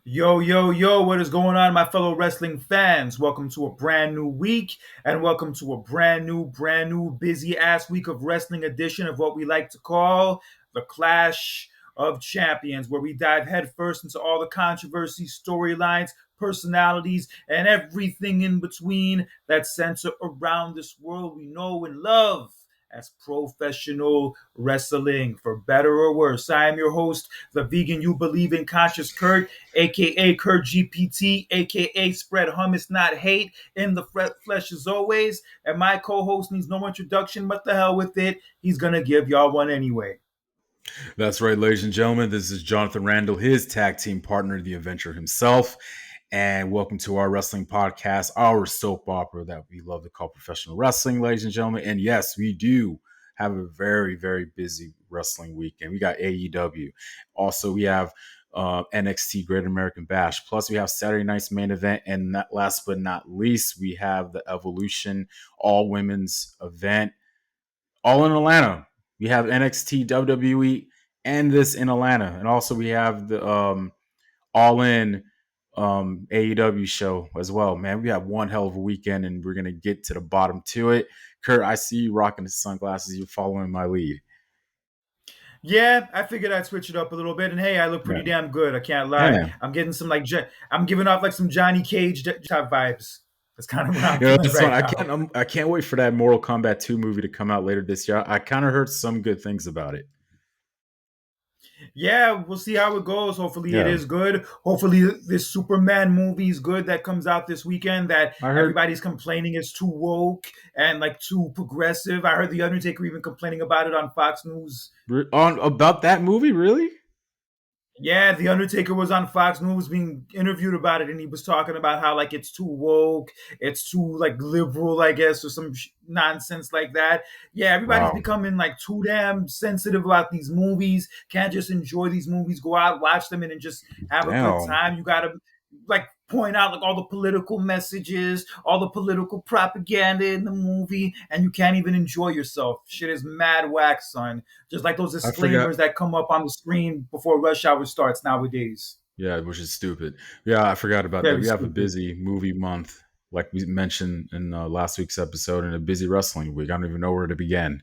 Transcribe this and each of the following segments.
Yo, yo, yo, what is going on, my fellow wrestling fans? Welcome to a brand new week, and welcome to a brand new busy ass week of wrestling edition of what we like to call the Clash of Champions, where we dive headfirst into all the controversy, storylines, personalities, and everything in between that center around this world we know and love as professional wrestling, for better or worse. I am your host, the vegan you believe in, Conscious Kurt, aka Kurt GPT, aka Spread Hummus Not Hate, in the flesh as always. And my co-host needs no introduction, but the hell with it. He's gonna give y'all one anyway. That's right, ladies and gentlemen. This is Jonathan Randall, his tag team partner, the Adventure himself. And welcome to our wrestling podcast, our soap opera that we love to call professional wrestling, ladies and gentlemen. And yes, we do have a very, very busy wrestling weekend. We got AEW. Also, we have NXT Great American Bash. Plus, we have Saturday night's main event. And last but not least, we have the Evolution All Women's event, all in Atlanta. We have NXT, WWE, and this in Atlanta. And also we have the All In AEW show as well. Man, we have one hell of a weekend, and we're going to get to the bottom to it. Kurt, I see you rocking the sunglasses. You're following my lead. Yeah, I figured I'd switch it up a little bit, and hey, I look pretty Yeah. damn good. I can't lie. Yeah. I'm getting some I'm giving off like some Johnny Cage type vibes. That's kind of what I'm You know, feeling this one, right now. I can't wait for that Mortal Kombat 2 movie to come out later this year. I kind of heard some good things about it. Yeah, we'll see how it goes. Hopefully, it Yeah. is good. Hopefully, this Superman movie is good that comes out this weekend. That I heard everybody's complaining is too woke and like too progressive. I heard the Undertaker even complaining about it on Fox News. on about that movie, really? Yeah, the Undertaker was on Fox News being interviewed about it, and he was talking about how like it's too woke, it's too like liberal, I guess, or some nonsense like that. Yeah, everybody's Wow. becoming like too damn sensitive about these movies. Can't just enjoy these movies, go out, watch them, and then just have a good Damn. time. You gotta like point out like all the political messages, all the political propaganda in the movie, and you can't even enjoy yourself. Shit is mad whack, son. Just like those I forgot. disclaimers that come up on the screen before rush hour starts nowadays. Yeah, which is stupid. Yeah, I forgot about that. Very We have a stupid. busy movie month, like we mentioned in last week's episode, and a busy wrestling week. I don't even know where to begin.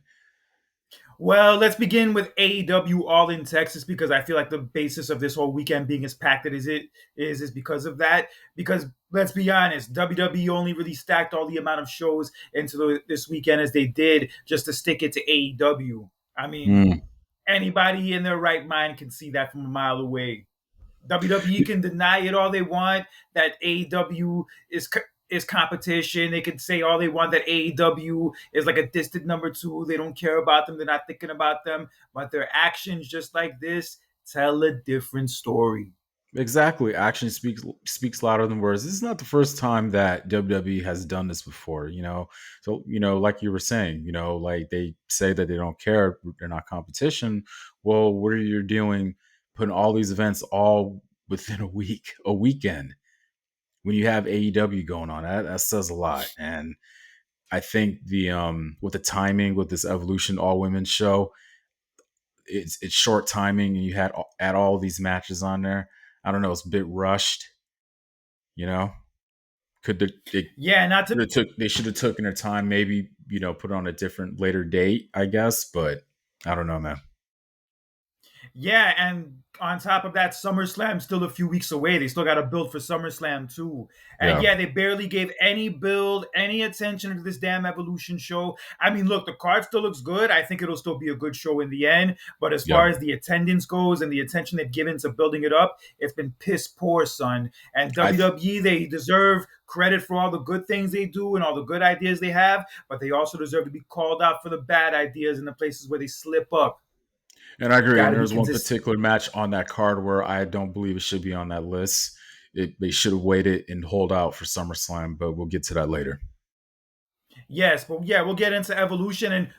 Well, let's begin with AEW All In Texas because I feel like the basis of this whole weekend being as packed as it is because of that. Because let's be honest, WWE only really stacked all the amount of shows into this weekend as they did just to stick it to AEW. I mean, Mm. anybody in their right mind can see that from a mile away. WWE can deny it all they want that AEW is competition. They can say all they want that AEW is like a distant number two. They don't care about them. They're not thinking about them. But their actions, just like this, tell a different story. Exactly. Action speaks louder than words. This is not the first time that WWE has done this before, you know. So, like you were saying, like they say that they don't care, they're not competition. Well, what are you doing putting all these events all within a weekend when you have AEW going on? That says a lot. And I think the with the timing with this Evolution All Women's show, it's short timing, and you add all these matches on there. I don't know, it's a bit rushed. You know, could Yeah, not to they should have taken their time, maybe put it on a different later date, I guess. But I don't know, man. Yeah, and on top of that, SummerSlam's still a few weeks away. They still got to build for SummerSlam too. And Yeah, yeah, they barely gave any build, any attention to this damn Evolution show. I mean, look, the card still looks good. I think it'll still be a good show in the end. But as yeah. far as the attendance goes and the attention they've given to building it up, it's been piss poor, son. And I WWE, they deserve credit for all the good things they do and all the good ideas they have, but they also deserve to be called out for the bad ideas and the places where they slip up. and I agree. Got And to be there's one consistent. particular match on that card where I don't believe it should be on that list. They should have waited and hold out for SummerSlam, but we'll get to that later. Yes, but yeah, we'll get into Evolution and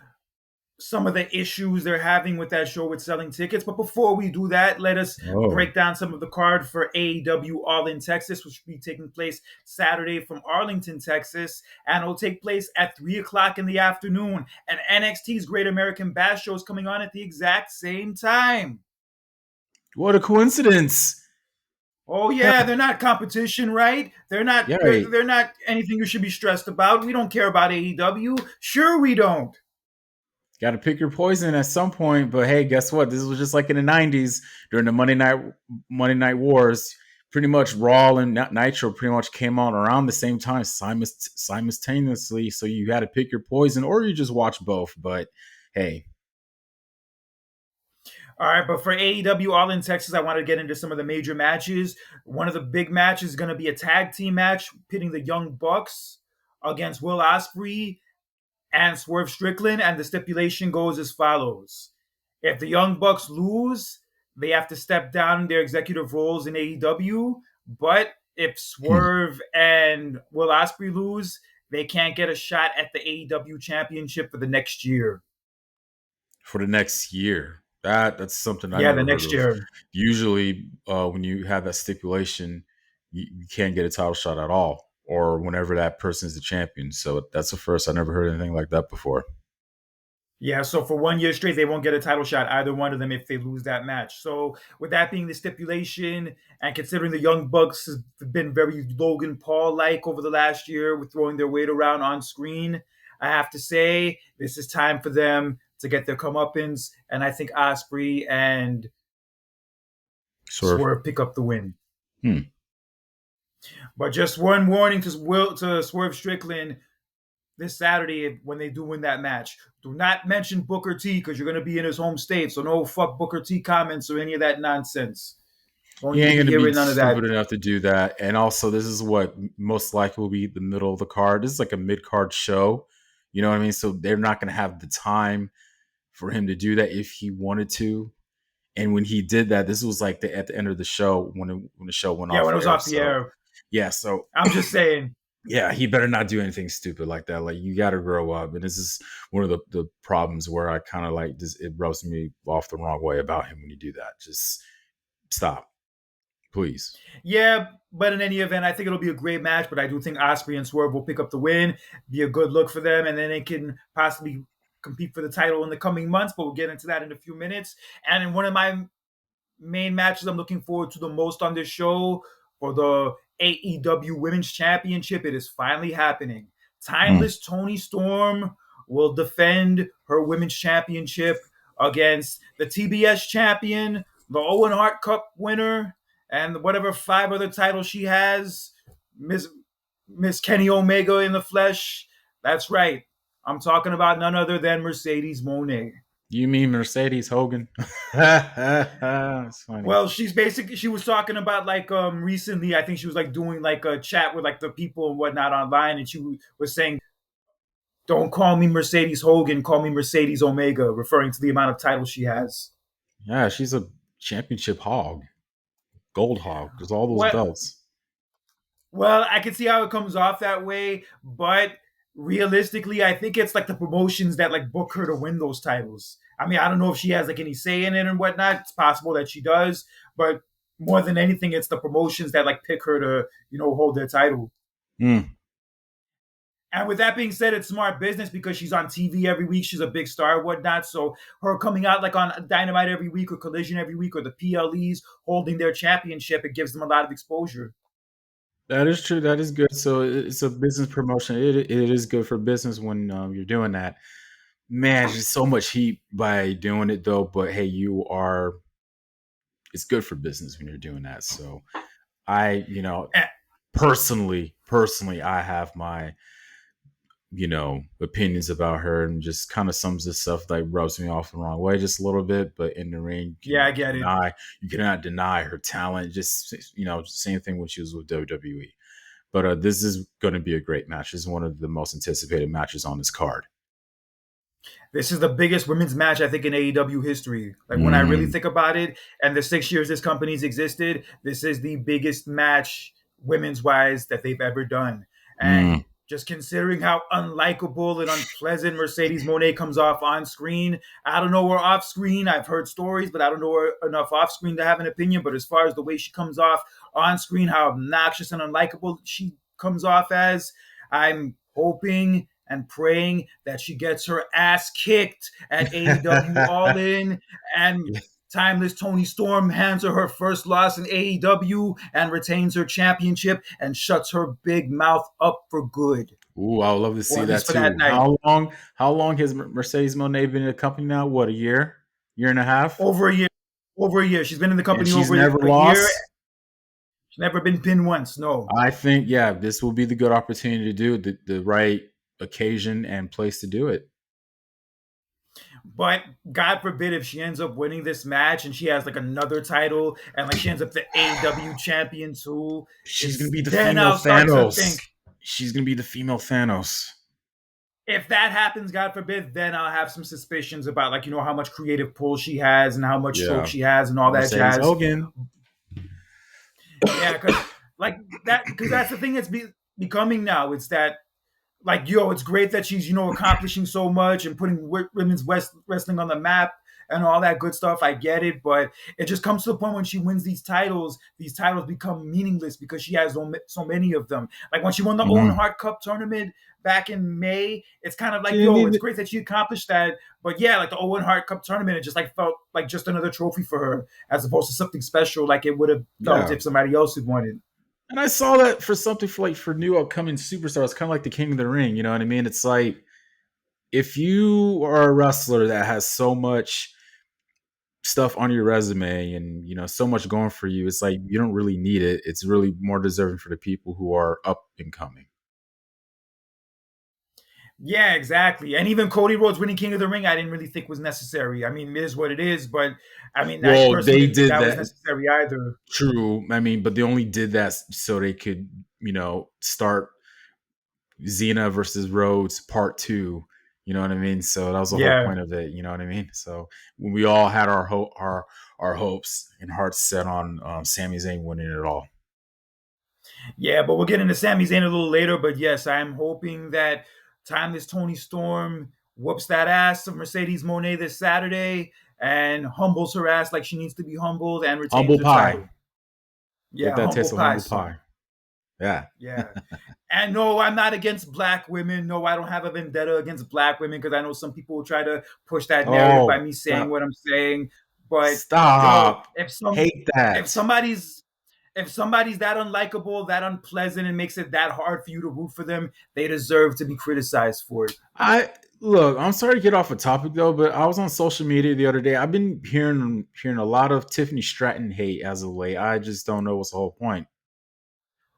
some of the issues they're having with that show with selling tickets. But before we do that, let us Oh, break down some of the card for AEW All In Texas, which will be taking place Saturday from Arlington, Texas, and it'll take place at 3 o'clock in the afternoon. And NXT's Great American Bash show is coming on at the exact same time. what a coincidence! Oh yeah, they're not competition, right? They're not. Yeah, They're, right. they're not anything you should be stressed about. We don't care about AEW. Sure, we don't. Got to pick your poison at some point. But hey, guess what? This was just like in the '90s during the Monday Night Wars. Pretty much Raw and Nitro pretty much came on around the same time simultaneously. So you had to pick your poison, or you just watch both. But hey, All right, but for AEW All In Texas, I want to get into some of the major matches. One of the big matches is going to be a tag team match pitting the Young Bucks against Will Ospreay and Swerve Strickland, and the stipulation goes as follows: if the Young Bucks lose, they have to step down their executive roles in AEW. But if Swerve and Will Ospreay lose, they can't get a shot at the AEW championship for the next year. for the next year, that's something I Yeah, the never heard next of. year. Usually, when you have that stipulation, you can't get a title shot at all, or whenever that person is the champion. So that's the first. I never heard anything like that before. Yeah, so for 1 year straight, they won't get a title shot, either one of them, if they lose that match. So, with that being the stipulation, and considering the Young Bucks have been very Logan Paul like over the last year with throwing their weight around on screen, I have to say this is time for them to get their comeuppance. And I think Osprey and Swerve. Swerve pick up the win. Hmm. But just one warning to Swerve Strickland this Saturday when they do win that match. Do not mention Booker T because you're going to be in his home state. So no fuck Booker T comments or any of that nonsense. Don't He need to ain't be gonna be hearing none of that. stupid enough to do that. And also, this is what most likely will be the middle of the card. This is like a mid card show. You know what I mean? So they're not gonna have the time for him to do that if he wanted to. And when he did that, this was like at the end of the show when the show went Yeah, off when it the was air. off the So air. yeah, so I'm just saying. yeah, he better not do anything stupid like that. Like you got to grow up, and this is one of the problems where I kind of like this. It rubs me off the wrong way about him when you do that. Just stop, please. Yeah, but in any event, I think it'll be a great match. But I do think Osprey and Swerve will pick up the win, be a good look for them, and then they can possibly compete for the title in the coming months. But we'll get into that in a few minutes. And in one of my main matches I'm looking forward to the most on this show for the AEW Women's Championship. It is finally happening. Mm. Timeless Tony Storm will defend her Women's Championship against the TBS champion, the Owen Hart Cup winner, and whatever 5 other titles she has, Miss Kenny Omega in the flesh. That's right. I'm talking about none other than Mercedes Moné. You mean Mercedes Hogan? It's funny. Well, she was talking about like recently. I think she was like doing like a chat with like the people and whatnot online, and she was saying, "Don't call me Mercedes Hogan, call me Mercedes Omega," referring to the amount of titles she has. Yeah, she's a championship hog, gold hog. There's all those What? belts. Well, I can see how it comes off that way, but realistically, I think it's like the promotions that like book her to win those titles. I mean, I don't know if she has like any say in it and whatnot. It's possible that she does, but more than anything, it's the promotions that like pick her to hold their title. Mm. And with that being said, it's smart business because she's on TV every week. She's a big star and whatnot. So her coming out like on Dynamite every week or Collision every week or the PLEs holding their championship, it gives them a lot of exposure. That is true. That is good. So it's a business promotion. It is good for business when you're doing that. Man, there's so much heat by doing it though. But hey, you are. It's good for business when you're doing that. So I, Eh, personally, I have my opinions about her, and just kind of sums this stuff that rubs me off the wrong way just a little bit. But in the ring, yeah, I get it. you cannot deny her talent. Just same thing when she was with WWE. But this is going to be a great match. This is one of the most anticipated matches on this card. This is the biggest women's match I think in AEW history. Like when I really Mm, think about it, and the 6 years this company's existed, this is the biggest match women's wise that they've ever done. And mm. just considering how unlikable and unpleasant Mercedes Monet comes off on screen, I don't know her off screen. I've heard stories, but I don't know her enough off screen to have an opinion. But as far as the way she comes off on screen, how obnoxious and unlikable she comes off as, I'm hoping and praying that she gets her ass kicked at AEW All In and Timeless Tony Storm hands her first loss in AEW and retains her championship and shuts her big mouth up for good. Ooh, I would love to Or see at that least for that too. night. How long has Mercedes Moné been in the company now? What, a year? Year and a half? Over a year. Over a year. She's been in the And company she's over never a year. lost? She's never been pinned once. No. I think, yeah, this will be the good opportunity to do it, the right occasion and place to do it. But God forbid if she ends up winning this match and she has like another title and like she ends up the AEW champion too. She's gonna be the Then female I'll start to Thanos. think, She's gonna be the female Thanos. if that happens, God forbid, then I'll have some suspicions about like, how much creative pull she has and how much stroke Yeah. she has and all that Mercedes jazz. Hogan. Yeah, because that's the thing that's becoming now. It's that like, it's great that she's, accomplishing so much and putting women's wrestling on the map and all that good stuff. I get it, but it just comes to the point when she wins these titles become meaningless because she has so many of them. Like when she won the Owen Hart Cup tournament back in May, it's kind of like, it's great that she accomplished that. But yeah, like the Owen Hart Cup tournament, it just like felt like just another trophy for her as opposed to something special like it would have felt if somebody else had won it. And I saw that for something for new upcoming superstars, kind of like the King of the Ring. You know what I mean? It's like if you are a wrestler that has so much stuff on your resume and so much going for you, it's like you don't really need it. It's really more deserving for the people who are up and coming. Yeah, exactly. And even Cody Rhodes winning King of the Ring, I didn't really think was necessary. I mean, it is what it is, but I mean, I Well, personally they didn't think did that was that. necessary either. True. I mean, but they only did that so they could, start Xena versus Rhodes part 2. You know what I mean? So that was the whole Yeah, point of it. You know what I mean? So when we all had our our hopes and hearts set on Sami Zayn winning it all. yeah, but we'll get into Sami Zayn a little later. But yes, I'm hoping that Timeless Tony Storm whoops that ass of Mercedes Moné this Saturday and humbles her ass like she needs to be humbled and retains Humble the pie. title. Get Yeah, that humble taste of pie, humble son. pie. Yeah. Yeah. And no, I'm not against black women. No, I don't have a vendetta against black women because I know some people will try to push that narrative by Oh, me saying stop. what I'm saying. But Stop. Hate if that. somebody's that unlikable, that unpleasant, and makes it that hard for you to root for them, they deserve to be criticized for it. I'm sorry to get off a topic though, but I was on social media the other day. I've been hearing a lot of Tiffany Stratton hate as of late. I just don't know what's the whole point.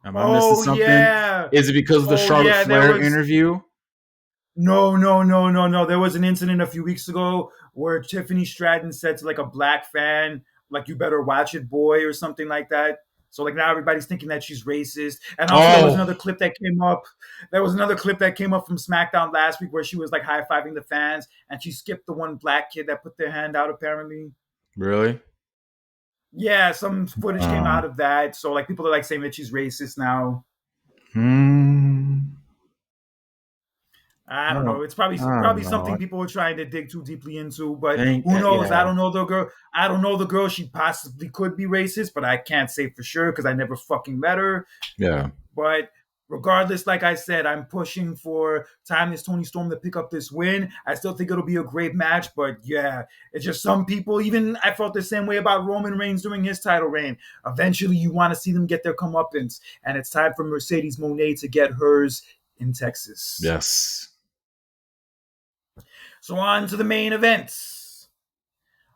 Am I missing Oh something? yeah. Is it because of the Oh Charlotte yeah, there Flair was interview? no. There was an incident a few weeks ago where Tiffany Stratton said to like a black fan, like, "You better watch it, boy," or something like that. So like now everybody's thinking that she's racist. And also there was Oh, another clip that came up. There was another clip that came up from SmackDown last week where she was like high fiving the fans and she skipped the one black kid that put their hand out apparently. really? Yeah, some footage came Uh, out of that. So like people are like saying that she's racist now. hmm. I I don't know. don't. It's probably I don't probably know. something people are trying to dig too deeply into, but who knows? I Yeah. don't know the girl. I don't know the girl. She possibly could be racist, but I can't say for sure because I never fucking met her. Yeah. But regardless, like I said, I'm pushing for Timeless Tony Storm to pick up this win. I still think it'll be a great match, but yeah, it's just some people. Even I felt the same way about Roman Reigns during his title reign. Eventually, you want to see them get their comeuppance, and it's time for Mercedes Moné to get hers in Texas. Yes. So on to the main events.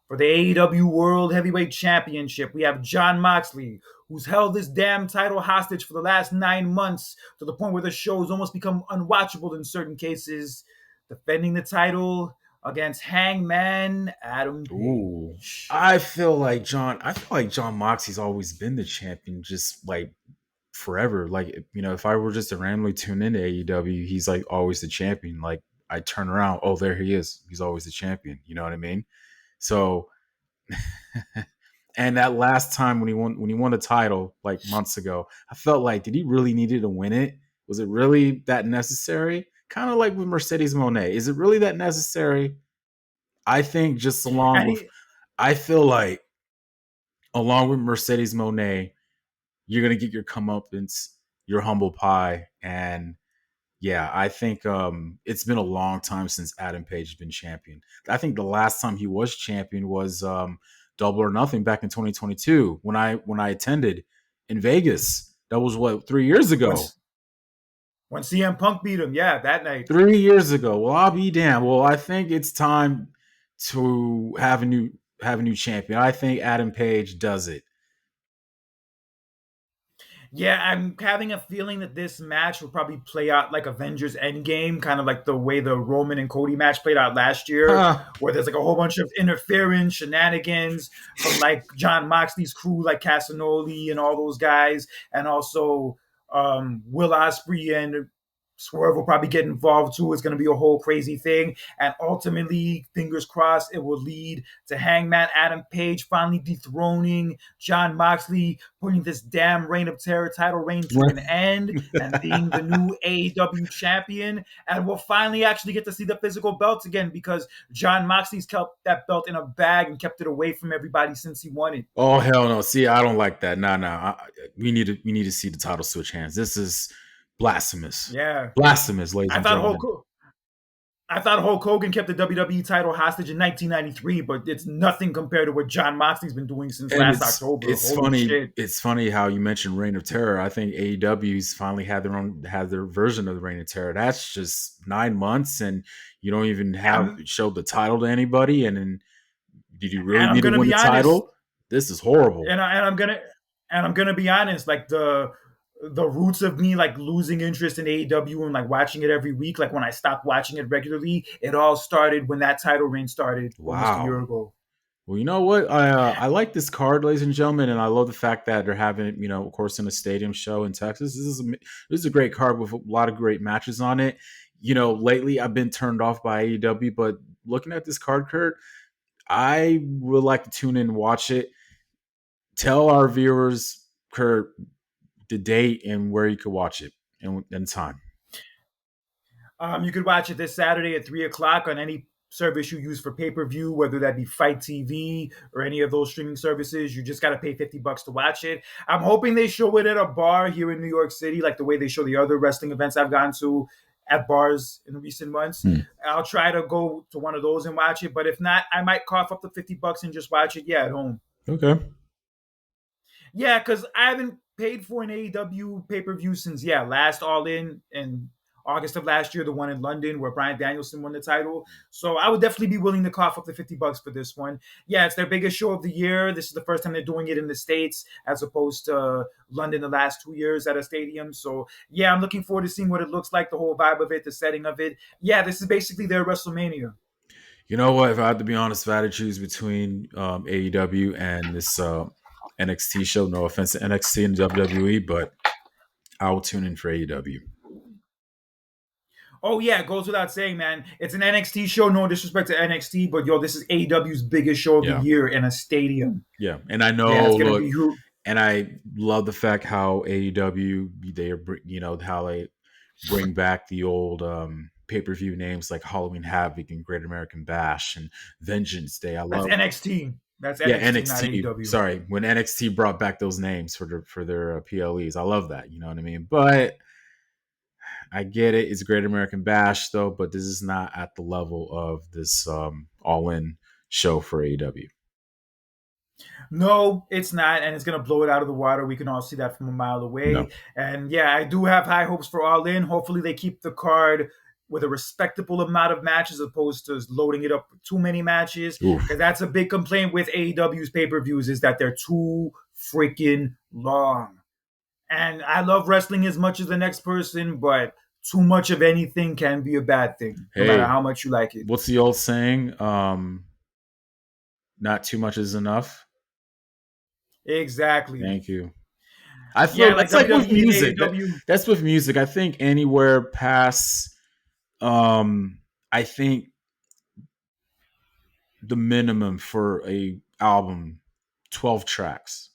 For the AEW World Heavyweight Championship, we have Jon Moxley, who's held this damn title hostage for the last 9 months to the point where the show's almost become unwatchable in certain cases, defending the title against Hangman Adam Ooh. Page. I feel like John Moxley's always been the champion, just like forever. Like, if I were just to randomly tune into AEW, he's like always the champion. Like I turn around, oh, there he is. He's always the champion. You know what I mean? So, and that last time when he won the title like months ago, I felt like, did he really needed to win it? Was it really that necessary? Kind of like with Mercedes Monet. Is it really that necessary? I think just along And with, he, I feel like along with Mercedes Monet, you're gonna get your comeuppance, your humble pie, and yeah, I think it's been a long time since Adam Page has been champion. I think the last time he was champion was Double or Nothing back in 2022 when I attended in Vegas. That was what, 3 years when ago. when CM Punk beat him, yeah, that night. 3 years ago. Well, I'll be damned. Well, I think it's time to have a new champion. I think Adam Page does it. Yeah, I'm having a feeling that this match will probably play out like Avengers Endgame, kind of like the way the Roman and Cody match played out last year, Huh. where there's like a whole bunch of interference, shenanigans from like John Moxley's crew, like Casanoli and all those guys, and also Will Ospreay and Swerve will probably get involved too. It's going to be a whole crazy thing. And ultimately, fingers crossed, it will lead to Hangman Adam Page finally dethroning John Moxley, putting this damn Reign of Terror title reign to an end and being the new AEW champion. And we'll finally actually get to see the physical belts again because John Moxley's kept that belt in a bag and kept it away from everybody since he won it. Oh hell no! See, I don't like that. Nah. We need to see the title switch hands. This is blasphemous. Yeah. Blasphemous, ladies I and thought gentlemen. Hulk I thought Hulk Hogan kept the WWE title hostage in 1993, but it's nothing compared to what John Moxley's been doing since And last it's October. it's Holy funny. shit. It's funny how you mentioned Reign of Terror. I think AEW's finally had their version of the Reign of Terror. That's just 9 months, and you don't even have And, showed the title to anybody. And then, did you really and I'm need to gonna win the be honest, title? This is horrible. and I'm gonna be honest, like the roots of me like losing interest in AEW and like watching it every week, like when I stopped watching it regularly, it all started when that title reign started almost a year Wow. ago. Well, you know what? I like this card, ladies and gentlemen, and I love the fact that they're having it. Of course, in a stadium show in Texas. This is a great card with a lot of great matches on it. Lately I've been turned off by AEW, but looking at this card, Kurt, I would like to tune in and watch it. Tell our viewers, Kurt, the date and where you could watch it and time. You could watch it this Saturday at 3 o'clock on any service you use for pay per view, whether that be Fight TV or any of those streaming services. You just got to pay $50 to watch it. I'm hoping they show it at a bar here in New York City, like the way they show the other wrestling events I've gone to at bars in recent months. Hmm. I'll try to go to one of those and watch it. But if not, I might cough up the $50 and just watch it, yeah, at home. Okay. Yeah, because I haven't paid for an AEW pay per view since last All In August of last year, the one in London where Bryan Danielson won the title. So I would definitely be willing to cough up the $50 for this one. Yeah, it's their biggest show of the year. This is the first time they're doing it in the States as opposed to London the last 2 years at a stadium. So yeah, I'm looking forward to seeing what it looks like, the whole vibe of it, the setting of it. Yeah, this is basically their WrestleMania. You know what? If I had to be honest, if I had to choose between AEW and this NXT show, no offense to NXT and WWE, but I will tune in for AEW. Oh yeah, it goes without saying, man. It's an NXT show. No disrespect to NXT, but yo, this is AEW's biggest show of the Yeah. year in a stadium. Yeah. And I Yeah, know, it's gonna look, be huge. and I love the fact how AEW, how they bring back the old pay-per-view names like Halloween Havoc and Great American Bash and Vengeance Day. I That's love. NXT. That's Yeah, NXT, not NXT. AEW. Sorry, when NXT brought back those names for their PLEs, I love that. You know what I mean? But I get it. It's Great American Bash though, but this is not at the level of this All In show for AEW. No, it's not, and it's gonna blow it out of the water. We can all see that from a mile No. away. And yeah, I do have high hopes for All In. Hopefully, they keep the card with a respectable amount of matches, as opposed to loading it up with too many matches. Oof. Because that's a big complaint with AEW's pay per views is that they're too freaking long. And I love wrestling as much as the next person, but too much of anything can be a bad thing, no matter Hey, how much you like it. what's the old saying? Not too much is enough. Exactly. Thank you. I Yeah, feel like that's like with WWE and music. AEW. That's with music. I think anywhere past, I think the minimum for a album, 12 tracks.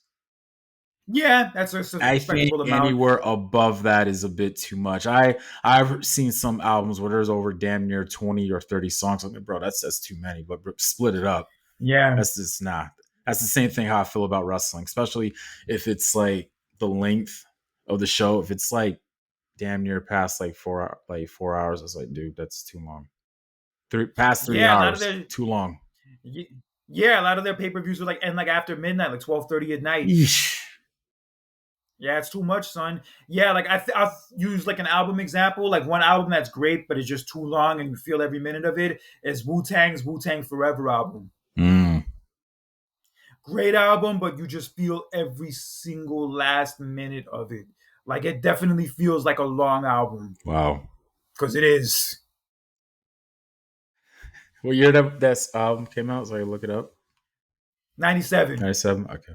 Yeah, that's a I think respectable amount. anywhere above that is a bit too much. I've seen some albums where there's over damn near 20 or 30 songs. I'm like, bro, that's too many. But split it up. Yeah. That's just not. That's the same thing how I feel about wrestling, especially if it's like the length of the show. If it's like damn near past like 4 hours, it's like, dude, that's too long. Past three Yeah, a lot of hours, their too long. Yeah, a lot of their pay-per-views were like end like after midnight, like 12:30 at night. Yeesh. Yeah, it's too much, son. Yeah, like I'll use like an album example. Like one album that's great, but it's just too long and you feel every minute of it is Wu-Tang's Wu-Tang Forever album. Mm, Great album, but you just feel every single last minute of it. Like it definitely feels like a long album wow. because it is. What year that album came out? So I can look it up. 97. 97. Okay.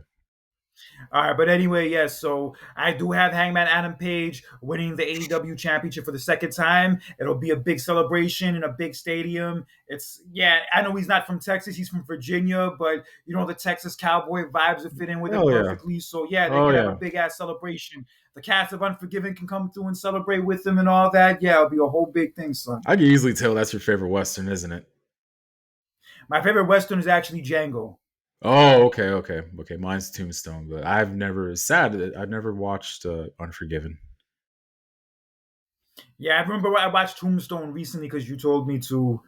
All right, but anyway, yes. So I do have Hangman Adam Page winning the AEW Championship for the second time. It'll be a big celebration in a big stadium. It's yeah. I know he's not from Texas; he's from Virginia, but you know the Texas cowboy vibes will fit in with it Oh yeah. perfectly. So yeah, they Oh could have a yeah. big ass celebration. The cast of Unforgiven can come through and celebrate with them and all that. Yeah, it'll be a whole big thing, son. I can easily tell that's your favorite Western, isn't it? My favorite Western is actually Django. Oh, okay, okay, okay. Mine's Tombstone, but I've never. It's sad that I've never watched Unforgiven. Yeah, I remember I watched Tombstone recently because you told me to.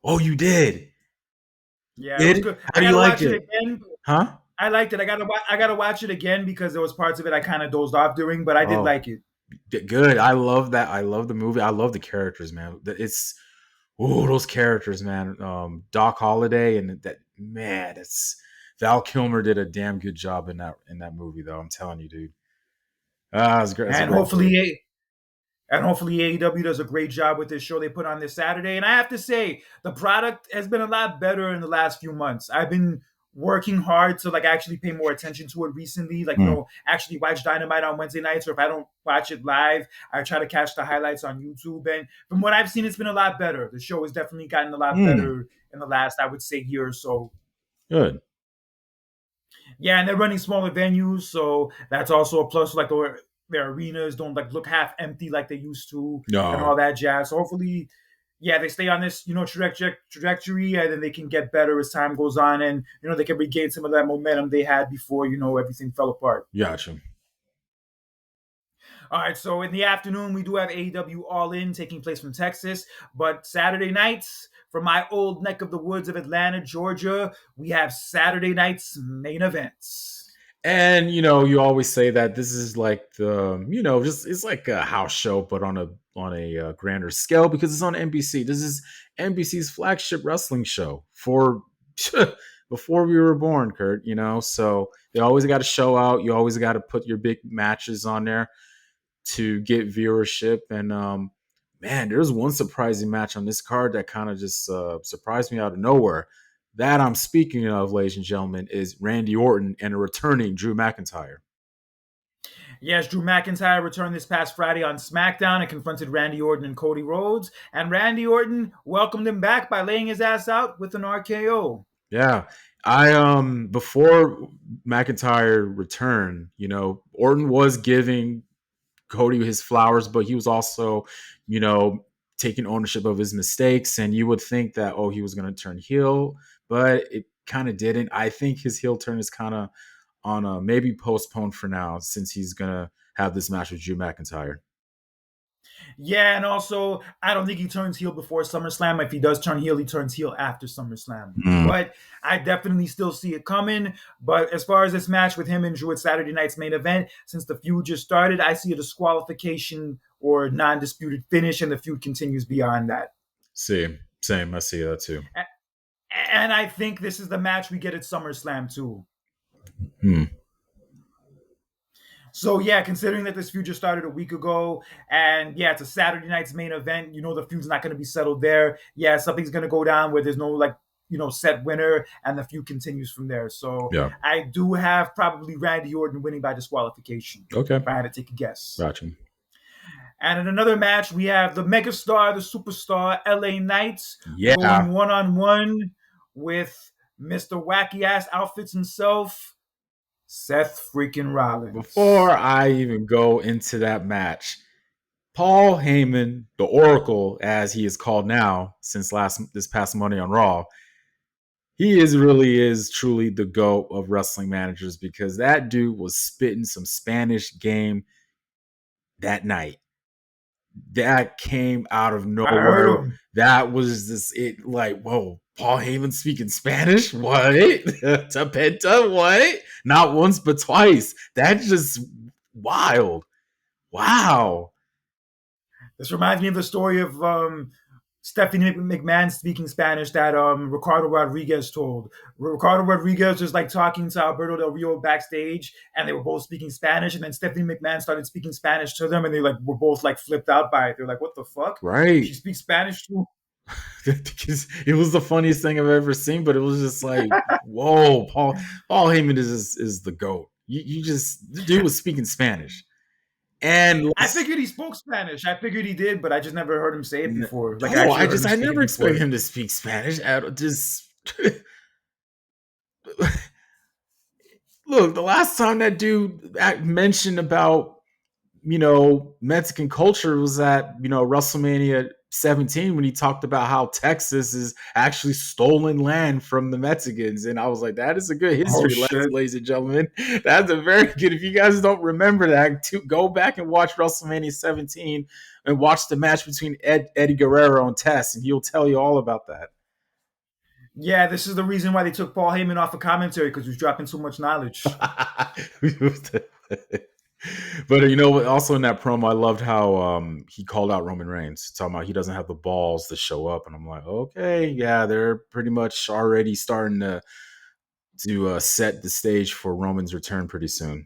Oh, you did. Yeah, it was Did? good. How I do you gotta like watch it it? again. Huh? I liked it. I gotta watch it again because there was parts of it I kind of dozed off during, but I did Oh, like it. good. I love that. I love the movie. I love the characters, man. It's those characters, man. Doc Holliday and that man. It's Val Kilmer did a damn good job in that movie, though. I'm telling you, dude. Ah, it's great. It's a And great movie. hopefully AEW does a great job with this show they put on this Saturday. And I have to say, the product has been a lot better in the last few months. I've been working hard to like actually pay more attention to it recently. Like, Mm, actually watch Dynamite on Wednesday nights, or if I don't watch it live, I try to catch the highlights on YouTube. And from what I've seen, it's been a lot better. The show has definitely gotten a lot mm, better in the last, I would say, year or so. good. Yeah, and they're running smaller venues, so that's also a plus. Like their arenas don't like look half empty like they used to, and No. all that jazz. So hopefully, yeah, they stay on this trajectory, and then they can get better as time goes on, and they can regain some of that momentum they had before everything fell apart. Gotcha. All right, so in the afternoon we do have AEW All In taking place from Texas, but Saturday nights from my old neck of the woods of Atlanta, Georgia, we have Saturday nights main events. And you always say that this is like just it's like a house show, but on a grander scale because it's on NBC. This is NBC's flagship wrestling show for before we were born, Kurt. So they always got to show out. You always got to put your big matches on there to get viewership. And man, there's one surprising match on this card that kind of just surprised me out of nowhere. That I'm speaking of, ladies and gentlemen, is Randy Orton and a returning Drew McIntyre. Yes, Drew McIntyre returned this past Friday on SmackDown and confronted Randy Orton and Cody Rhodes. And Randy Orton welcomed him back by laying his ass out with an RKO. Yeah. I before McIntyre returned, Orton was giving Cody his flowers, but he was also, you know, taking ownership of his mistakes. And you would think that, oh, he was going to turn heel, but it kind of didn't. I think his heel turn is kind of on a maybe postponed for now since he's going to have this match with Drew McIntyre. Yeah, and also, I don't think he turns heel before SummerSlam. If he does turn heel, he turns heel after SummerSlam. Mm. But I definitely still see it coming. But as far as this match with him and Drew at Saturday night's main event, since the feud just started, I see a disqualification or non-disputed finish, and the feud continues beyond that. Same. I see that too. And I think this is the match we get at SummerSlam too. Hmm. So yeah, considering that this feud just started a week ago, and yeah, it's a Saturday night's main event, the feud's not going to be settled there. Yeah, something's going to go down where there's no set winner, and the feud continues from there. So Yeah. I do have probably Randy Orton winning by disqualification. Okay. If I had to take a guess. Gotcha. And in another match, we have the megastar, the superstar, LA Knights Yeah. going one-on-one with Mr. Wacky Ass Outfits himself, Seth freaking Rollins. Before I even go into that match, Paul Heyman, the Oracle, as he is called now since this past Monday on Raw, he really is truly the GOAT of wrestling managers because that dude was spitting some Spanish game that night. That came out of I heard nowhere. him. That was it like, whoa, Paul Heyman speaking Spanish? What? Tapenta? What? Not once, but twice. That's just wild. Wow. This reminds me of the story of Stephanie McMahon speaking Spanish that Ricardo Rodriguez told. Ricardo Rodriguez was like talking to Alberto Del Rio backstage, and they were both speaking Spanish. And then Stephanie McMahon started speaking Spanish to them, and they like were both like flipped out by it. They're like, "What the fuck? She Right. speaks Spanish too?" Because it was the funniest thing I've ever seen, but it was just like, whoa, Paul Heyman is the GOAT. You just the dude was speaking Spanish. And I figured he spoke Spanish. I figured he did, but I just never heard him say it before. Like no, actually heard him I speak it never expect before. him to speak Spanish. Just look, the last time that dude mentioned about Mexican culture was at WrestleMania 17 when he talked about how Texas is actually stolen land from the Mexicans, and I was like, that is a good Oh history lesson, shit! ladies and gentlemen. That's a very good. If you guys don't remember that, go back and watch WrestleMania 17 and watch the match between Eddie Guerrero and Test, and he'll tell you all about that. Yeah, this is the reason why they took Paul Heyman off of commentary because he was dropping so much knowledge. But also in that promo, I loved how he called out Roman Reigns, talking about he doesn't have the balls to show up, and I'm like, okay, yeah, they're pretty much already starting to set the stage for Roman's return pretty soon.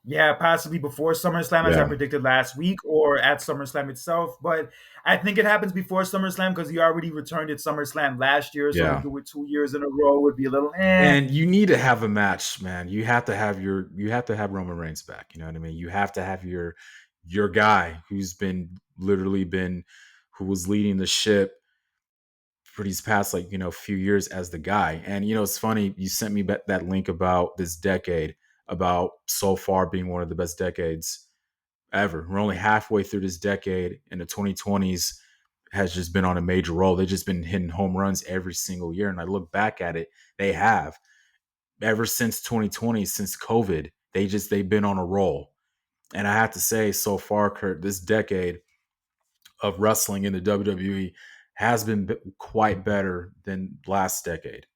Yeah, possibly before SummerSlam, as I Yeah, predicted last week, or at SummerSlam itself. But I think it happens before SummerSlam because he already returned at SummerSlam last year. So to yeah. do it 2 years in a row would be a little eh. And you need to have a match, man. You have to have Roman Reigns back. You know what I mean? You have to have your guy who's who was leading the ship for these past few years as the guy. And it's funny, you sent me that link about this decade, about so far being one of the best decades ever. We're only halfway through this decade, and the 2020s has just been on a major roll. They've just been hitting home runs every single year. And I look back at it, they have ever since 2020, since COVID, they've been on a roll. And I have to say, so far, Kurt, this decade of wrestling in the WWE has been quite better than last decade.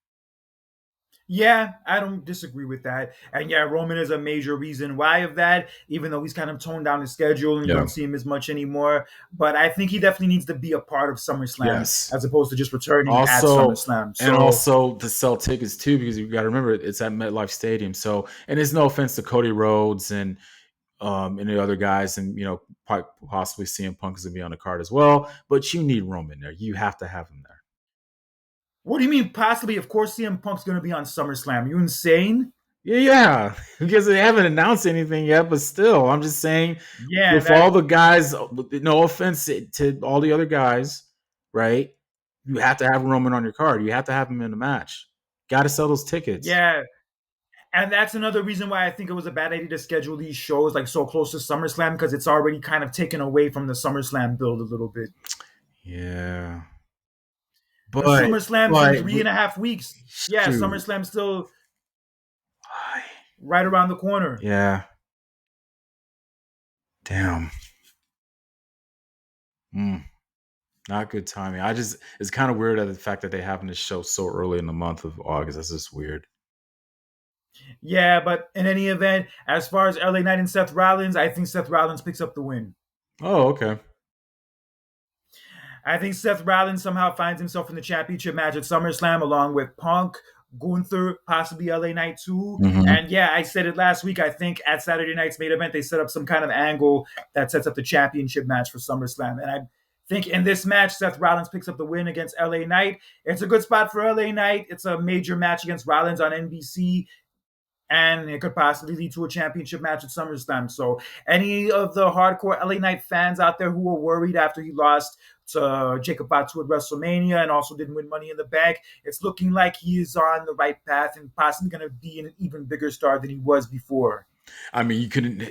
Yeah, I don't disagree with that. And yeah, Roman is a major reason why of that, even though he's kind of toned down his schedule and you Yeah. don't see him as much anymore. But I think he definitely needs to be a part of SummerSlam Yes. as opposed to just returning at Also, SummerSlam. and So also to sell tickets too, because you got to remember it's at MetLife Stadium. So, and it's no offense to Cody Rhodes and the other guys, and possibly CM Punk is gonna be on the card as well. But you need Roman there. You have to have him there. what do you mean possibly? Of course CM Punk's gonna be on SummerSlam. You insane? Yeah, because they haven't announced anything yet, but still, I'm just saying, Yeah, with all that the guys, no offense to all the other guys, right? You have to have Roman on your card. You have to have him in the match. Got to sell those tickets. yeah. And that's another reason why I think it was a bad idea to schedule these shows like so close to SummerSlam because it's already kind of taken away from the SummerSlam build a little bit. Yeah, Because but SummerSlam's in but 3.5 weeks. Yeah, shoot, SummerSlam's still right around the corner. yeah, damn, not good timing. It's kind of weird at the fact that they having this show so early in the month of August. That's just weird. Yeah, but in any event, as far as LA Knight and Seth Rollins, I think Seth Rollins picks up the win. Oh, okay. I think Seth Rollins somehow finds himself in the championship match at SummerSlam along with Punk, Gunther, possibly LA Knight too. Mm-hmm. And yeah, I said it last week. I think at Saturday night's main event, they set up some kind of angle that sets up the championship match for SummerSlam. And I think in this match, Seth Rollins picks up the win against LA Knight. It's a good spot for LA Knight. It's a major match against Rollins on NBC. And it could possibly lead to a championship match at SummerSlam. So, any of the hardcore LA Knight fans out there who were worried after he lost to Jacob Fatu at WrestleMania and also didn't win Money in the Bank, it's looking like he is on the right path and possibly going to be an even bigger star than he was before. I mean,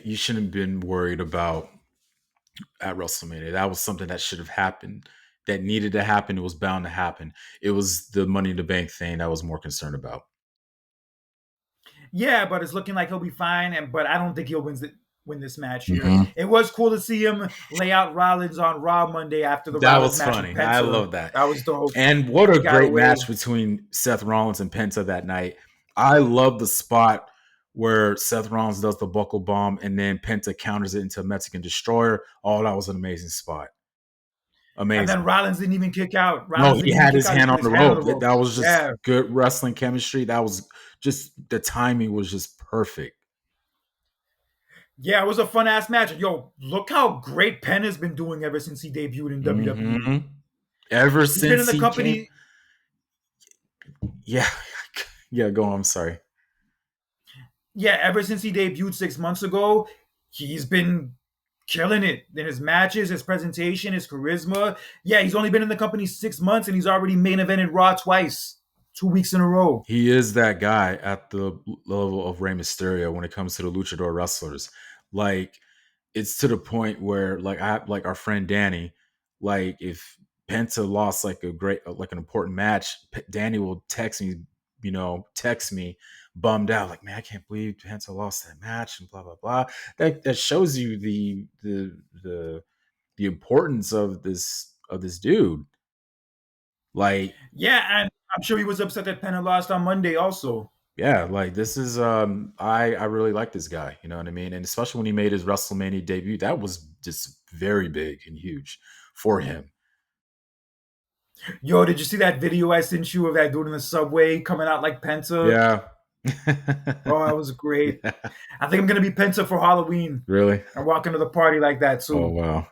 you shouldn't have been worried about at WrestleMania. That was something that should have happened, that needed to happen. It was bound to happen. It was the Money in the Bank thing that I was more concerned about. Yeah, but it's looking like he'll be fine. But I don't think he'll win. win this match here. Mhm. It was cool to see him lay out Rollins on Raw Monday after the That Rollins was match with funny. I Penta. love that. That was dope. And what a He got great match away. between Seth Rollins and Penta that night. I love the spot where Seth Rollins does the buckle bomb and then Penta counters it into a Mexican Destroyer. Oh, that was an amazing spot. And then Amazing. Rollins didn't even kick out. No, Rollins he didn't even had kick his out. He hand put on his the hand on the rope. rope. That was just Yeah. good wrestling chemistry. That was just the timing was just perfect. Yeah, it was a fun ass match. Yo, look how great Penn has been doing ever since he debuted in WWE. Hmm. Ever He's been in since the he came, company, yeah, yeah. Go on. I'm sorry. yeah, ever since he debuted 6 months ago, he's been killing it in his matches, his presentation, his charisma. Yeah, he's only been in the company 6 months and he's already main evented Raw twice, 2 weeks in a row. He is that guy at the level of Rey Mysterio when it comes to the luchador wrestlers. Like it's to the point where like our friend Danny, like if Penta lost like a great like an important match, Danny will text me bummed out like man I can't believe Penta lost that match and blah blah blah. That shows you the importance of this dude. Like Yeah, and I'm sure he was upset that Penn lost on Monday also. yeah, like this is I really like this guy, you know what I mean? And especially when he made his WrestleMania debut, that was just very big and huge for him. Yo, did you see that video I sent you of that dude in the subway coming out like Penta? Yeah. Oh, that was great. Yeah. I think I'm gonna be Penta for Halloween Really? and walk into the party like that Oh too. wow.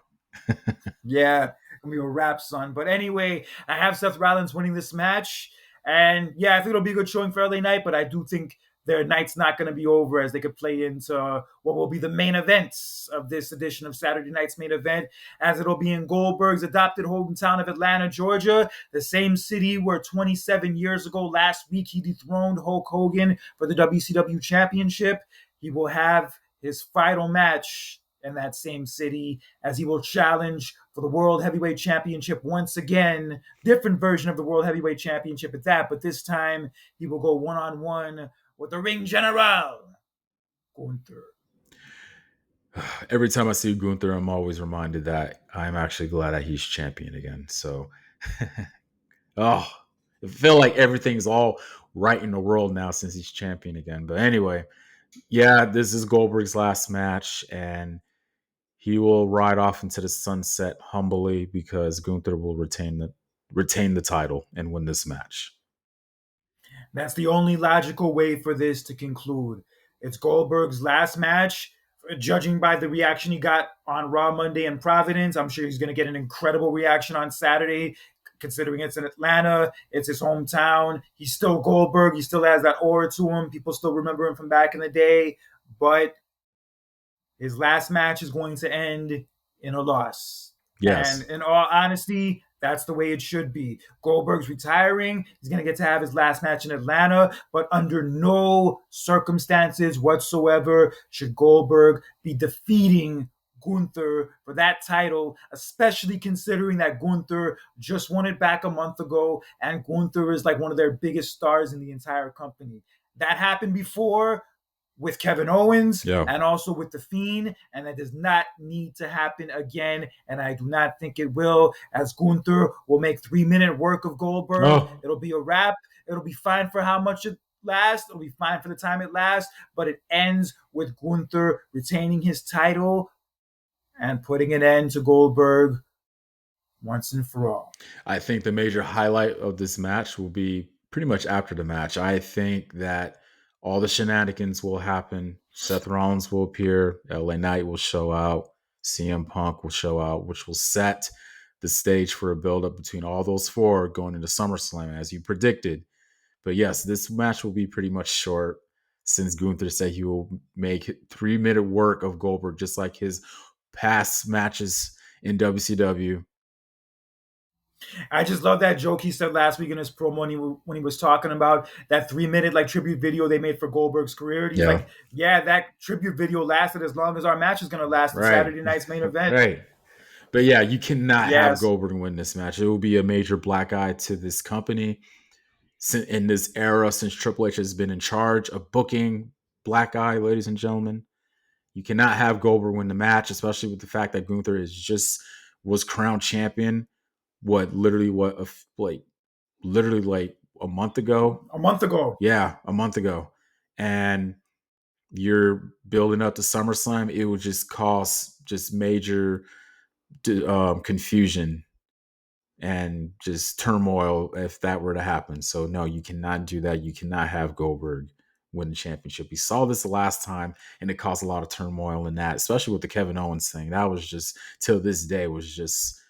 Yeah, gonna be a rap son. But anyway, I have Seth Rollins winning this match, and yeah, I think it'll be a good showing for LA Knight. But I do think their night's not going to be over as they could play into what will be the main events of this edition of Saturday Night's Main Event, as it'll be in Goldberg's adopted hometown of Atlanta, Georgia, the same city where 27 years ago last week he dethroned Hulk Hogan for the WCW Championship. He will have his final match in that same city as he will challenge for the World Heavyweight Championship once again. Different version of the World Heavyweight Championship at that, but this time he will go one-on-one with the Ring General, Gunther. Every time I see Gunther, I'm always reminded that I'm actually glad that he's champion again. So oh, I feel like everything's all right in the world now since he's champion again. But anyway, yeah, this is Goldberg's last match, and he will ride off into the sunset humbly because Gunther will retain the title and win this match. That's the only logical way for this to conclude. It's Goldberg's last match. Judging by the reaction he got on Raw Monday in Providence, I'm sure he's going to get an incredible reaction on Saturday, considering it's in Atlanta, it's his hometown. He's still Goldberg. He still has that aura to him. People still remember him from back in the day. But his last match is going to end in a loss. And Yes. in all honesty, that's the way it should be. Goldberg's retiring. He's going to get to have his last match in Atlanta, but under no circumstances whatsoever should Goldberg be defeating Gunther for that title, especially considering that Gunther just won it back a month ago, and Gunther is like one of their biggest stars in the entire company. That happened before with Kevin Owens Yeah. and also with The Fiend, and that does not need to happen again, and I do not think it will, as Gunther will make 3-minute work of Goldberg. Oh, It'll be a wrap. It'll be fine for how much it lasts. It'll be fine for the time it lasts, but it ends with Gunther retaining his title and putting an end to Goldberg once and for all. I think the major highlight of this match will be pretty much after the match. I think that all the shenanigans will happen. Seth Rollins will appear. LA Knight will show out. CM Punk will show out, which will set the stage for a build-up between all those four going into SummerSlam, as you predicted. But yes, this match will be pretty much short since Gunther said he will make 3-minute work of Goldberg, just like his past matches in WCW. I just love that joke he said last week in his promo when he was talking about that 3-minute like tribute video they made for Goldberg's career. And he's Yeah. like, yeah, that tribute video lasted as long as our match is going to last in Right. Saturday night's main event. Right. But yeah, you cannot have Yes. Goldberg win this match. It will be a major black eye to this company in this era since Triple H has been in charge of booking black eye, ladies and gentlemen. You cannot have Goldberg win the match, especially with the fact that Gunther was crowned champion. Like literally like a month ago. A month ago. Yeah, a month ago, and you're building up to SummerSlam. It would just cause just major confusion and just turmoil if that were to happen. So no, you cannot do that. You cannot have Goldberg win the championship. We saw this the last time, and it caused a lot of turmoil in that, especially with the Kevin Owens thing. That was just till this day was just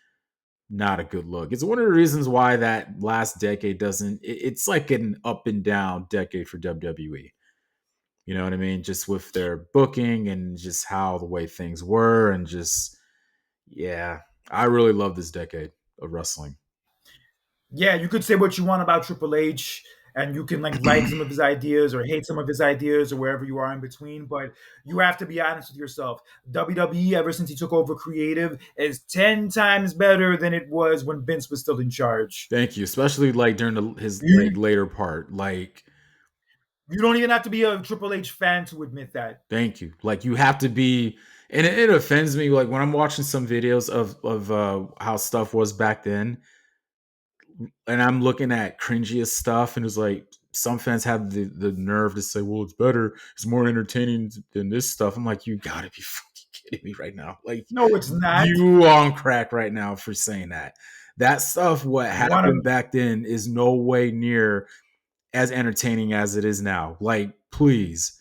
not a good look. It's one of the reasons why that last decade doesn't. It's like an up and down decade for WWE. You know what I mean? Just with their booking and just how the way things were, and just yeah, I really love this decade of wrestling. Yeah, you could say what you want about Triple H, and you can like some of his ideas or hate some of his ideas or wherever you are in between, but you have to be honest with yourself. WWE, ever since he took over creative, is 10 times better than it was when Vince was still in charge. Thank you, especially like during his like You, later part. Like, you don't even have to be a Triple H fan to admit that. thank you. Like, you have to be, and it offends me. Like when I'm watching some videos of how stuff was back then, and I'm looking at cringiest stuff, and it's like some fans have the nerve to say, "Well, it's better, it's more entertaining than this stuff." I'm like, you gotta be fucking kidding me right now! Like, No, it's not. you on crack right now for saying that. That stuff, what You want happened to back then, is no way near as entertaining as it is now. Like, please.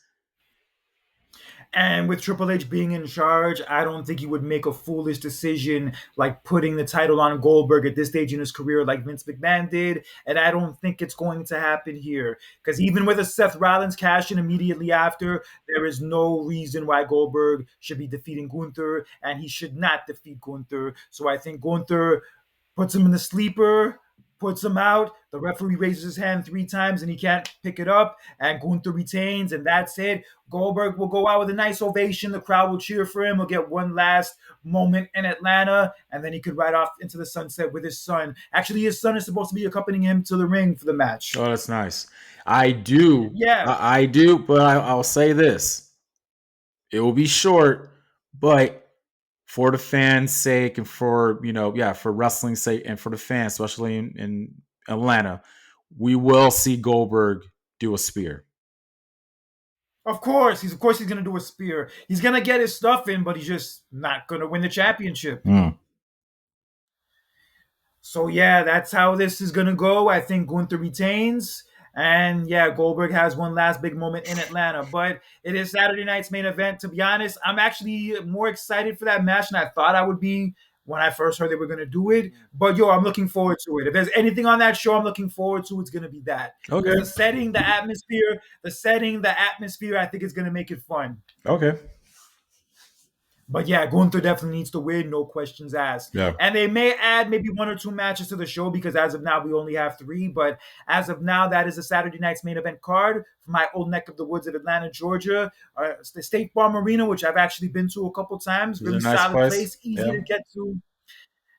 And with Triple H being in charge, I don't think he would make a foolish decision like putting the title on Goldberg at this stage in his career like Vince McMahon did. And I don't think it's going to happen here. Because even with a Seth Rollins cash in immediately after, there is no reason why Goldberg should be defeating Gunther, and he should not defeat Gunther. So I think Gunther puts him in the sleeper, puts him out. The referee raises his hand 3 times and he can't pick it up. And Gunther retains, and that's it. Goldberg will go out with a nice ovation. The crowd will cheer for him. He'll get one last moment in Atlanta, and then he could ride off into the sunset with his son. Actually, his son is supposed to be accompanying him to the ring for the match. Oh, that's nice. I do. Yeah, I do, but I'll say this. It will be short, but for the fans' sake and for, yeah, for wrestling's sake and for the fans, especially in Atlanta, we will see Goldberg do a spear. of course he's gonna do a spear. He's gonna get his stuff in, but he's just not gonna win the championship. Mm. So yeah, that's how this is gonna go. I think Gunther retains, and yeah, Goldberg has one last big moment in Atlanta. But it is Saturday night's main event. To be honest, I'm actually more excited for that match than I thought I would be when I first heard they were gonna do it. But yo, I'm looking forward to it. If there's anything on that show I'm looking forward to, it's gonna be that. Because Okay. the atmosphere, I think is gonna make it fun. Okay. But yeah, Gunther definitely needs to win, no questions asked. Yeah. And they may add maybe 1 or 2 matches to the show because as of now, we only have 3. But as of now, that is the Saturday night's main event card for my old neck of the woods of Atlanta, Georgia. The State Farm Arena, which I've actually been to a couple times. It's a Really nice solid place, easy Yeah. to get to.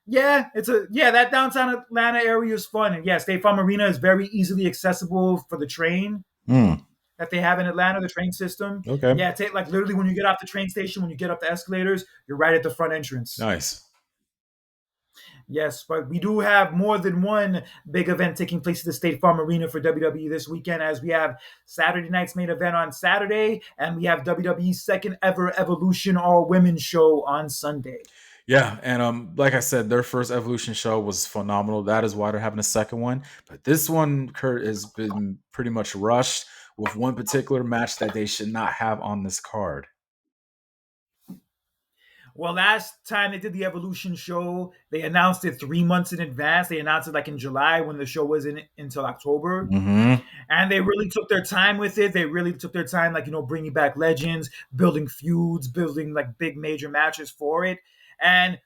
Yeah, that downtown Atlanta area is fun. And yeah, State Farm Arena is very easily accessible for the train Mm. that they have in Atlanta, the train system. Okay. Yeah, take like literally when you get off the train station, when you get up the escalators, you're right at the front entrance. Nice. Yes, but we do have more than one big event taking place at the State Farm Arena for WWE this weekend, as we have Saturday night's main event on Saturday, and we have WWE's second ever Evolution All Women's show on Sunday. Yeah, and like I said, their first Evolution show was phenomenal. That is why they're having a second one. But this one, Kurt, has been pretty much rushed with one particular match that they should not have on this card. Well, last time they did the Evolution show, they announced it 3 months in advance. They announced it like in July when the show wasn't until October. Mm-hmm. And they really took their time with it. They really took their time, like, bringing back legends, building feuds, building like big major matches for it. And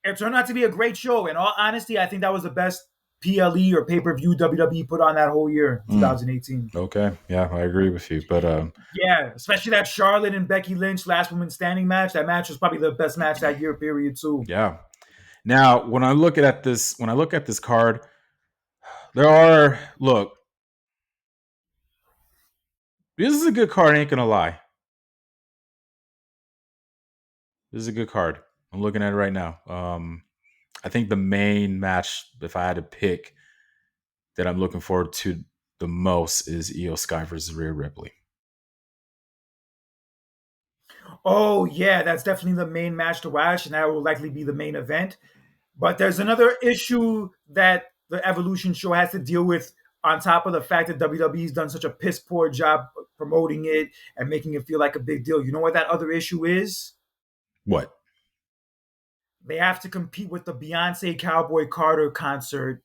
it turned out to be a great show. In all honesty, I think that was the best PLE or pay-per-view WWE put on that whole year, 2018. Okay, yeah, I agree with you. But Yeah, especially that Charlotte and Becky Lynch last woman standing match. That match was probably the best match that year period too. yeah. Now, when I look at this card, look, this is a good card. I ain't gonna lie. This is a good card. I'm looking at it right now. I think the main match, if I had to pick, that I'm looking forward to the most is Io Sky versus Rhea Ripley. Oh yeah, that's definitely the main match to watch, and that will likely be the main event. But there's another issue that the Evolution show has to deal with on top of the fact that WWE's done such a piss poor job promoting it and making it feel like a big deal. You know what that other issue is? What? They have to compete with the Beyonce Cowboy Carter concert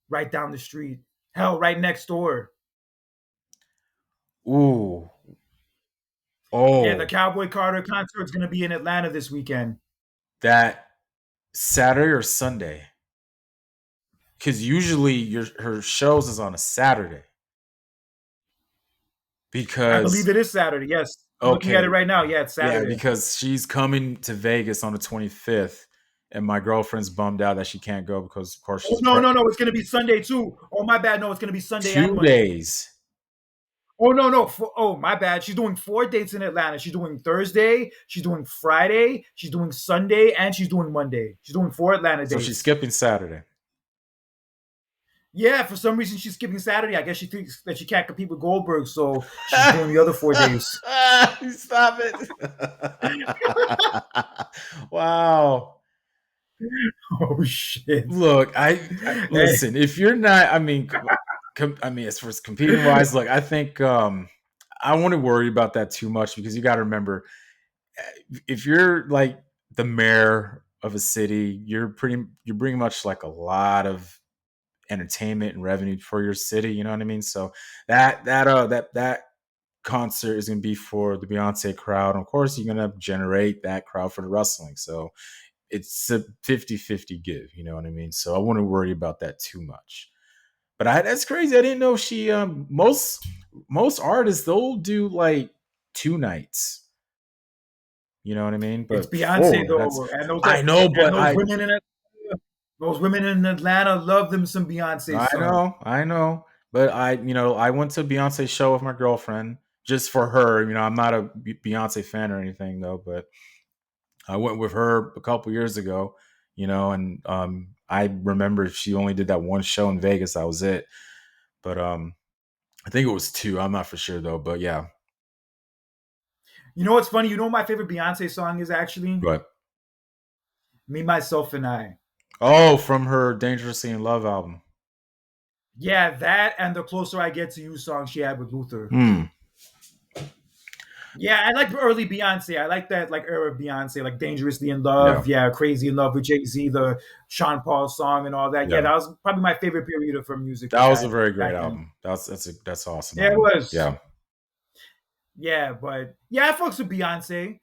right down the street. Hell, right next door. Ooh. Yeah, the Oh, Cowboy Carter concert is going to be in Atlanta this weekend. that Saturday or Sunday? Because usually her shows is on a Saturday. I believe Because it is Saturday. Yes, I'm looking at it okay, right now. Yeah, it's yeah, Saturday. because she's coming to Vegas on the 25th, and my girlfriend's bummed out that she can't go because, of course, Oh she's no, no, no! It's going to be Sunday too. Oh my bad. No, it's going to be Sunday and Monday. 2 days. Oh no, no! Oh my bad. She's doing 4 dates in Atlanta. She's doing Thursday. She's doing Friday. She's doing Sunday, and she's doing Monday. She's doing 4 Atlanta So she's dates. skipping Saturday. Yeah, for some reason she's skipping Saturday. I guess she thinks that she can't compete with Goldberg, so she's doing the other 4 days. Stop it. Wow. Oh shit! Look, I Hey, listen. If you're not, I mean, I mean, as far as competing wise, look, I think I wouldn't worry about that too much because you got to remember, if you're like the mayor of a city, you're pretty much like a lot of entertainment and revenue for your city. You know what I mean? So that concert is going to be for the Beyonce crowd. And of course, you're going to generate that crowd for the wrestling. So it's a 50-50 give. You know what I mean? So I wouldn't worry about that too much. But that's crazy. I didn't know she. Most artists they'll do like 2 nights. You know what I mean? it's But Beyonce 4. That's though, and those I know, and but those women in it, those women in Atlanta love them some Beyonce son. I know. But I went to Beyonce's show with my girlfriend just for her. I'm not a Beyonce fan or anything though, but I went with her a couple years ago. And I remember she only did that one show in Vegas. That was it. But I think it was 2. I'm not for sure though. But yeah. You know what's funny? You know what my favorite Beyonce song is actually? But Me, Myself, and I. oh, from her Dangerously in Love album. Yeah, that and the Closer I Get to You song she had with Luther. Hmm. Yeah, I like early Beyonce. I like that like era of Beyonce, like Dangerously in Yeah. Love, yeah, Crazy in Love with Jay-Z, the Sean Paul song and all that. Yeah, Yeah. that was probably my favorite period of her music was That was a that very great back then. album. That's awesome Yeah, it album. was. Yeah. Yeah, but yeah, I fucks with Beyonce.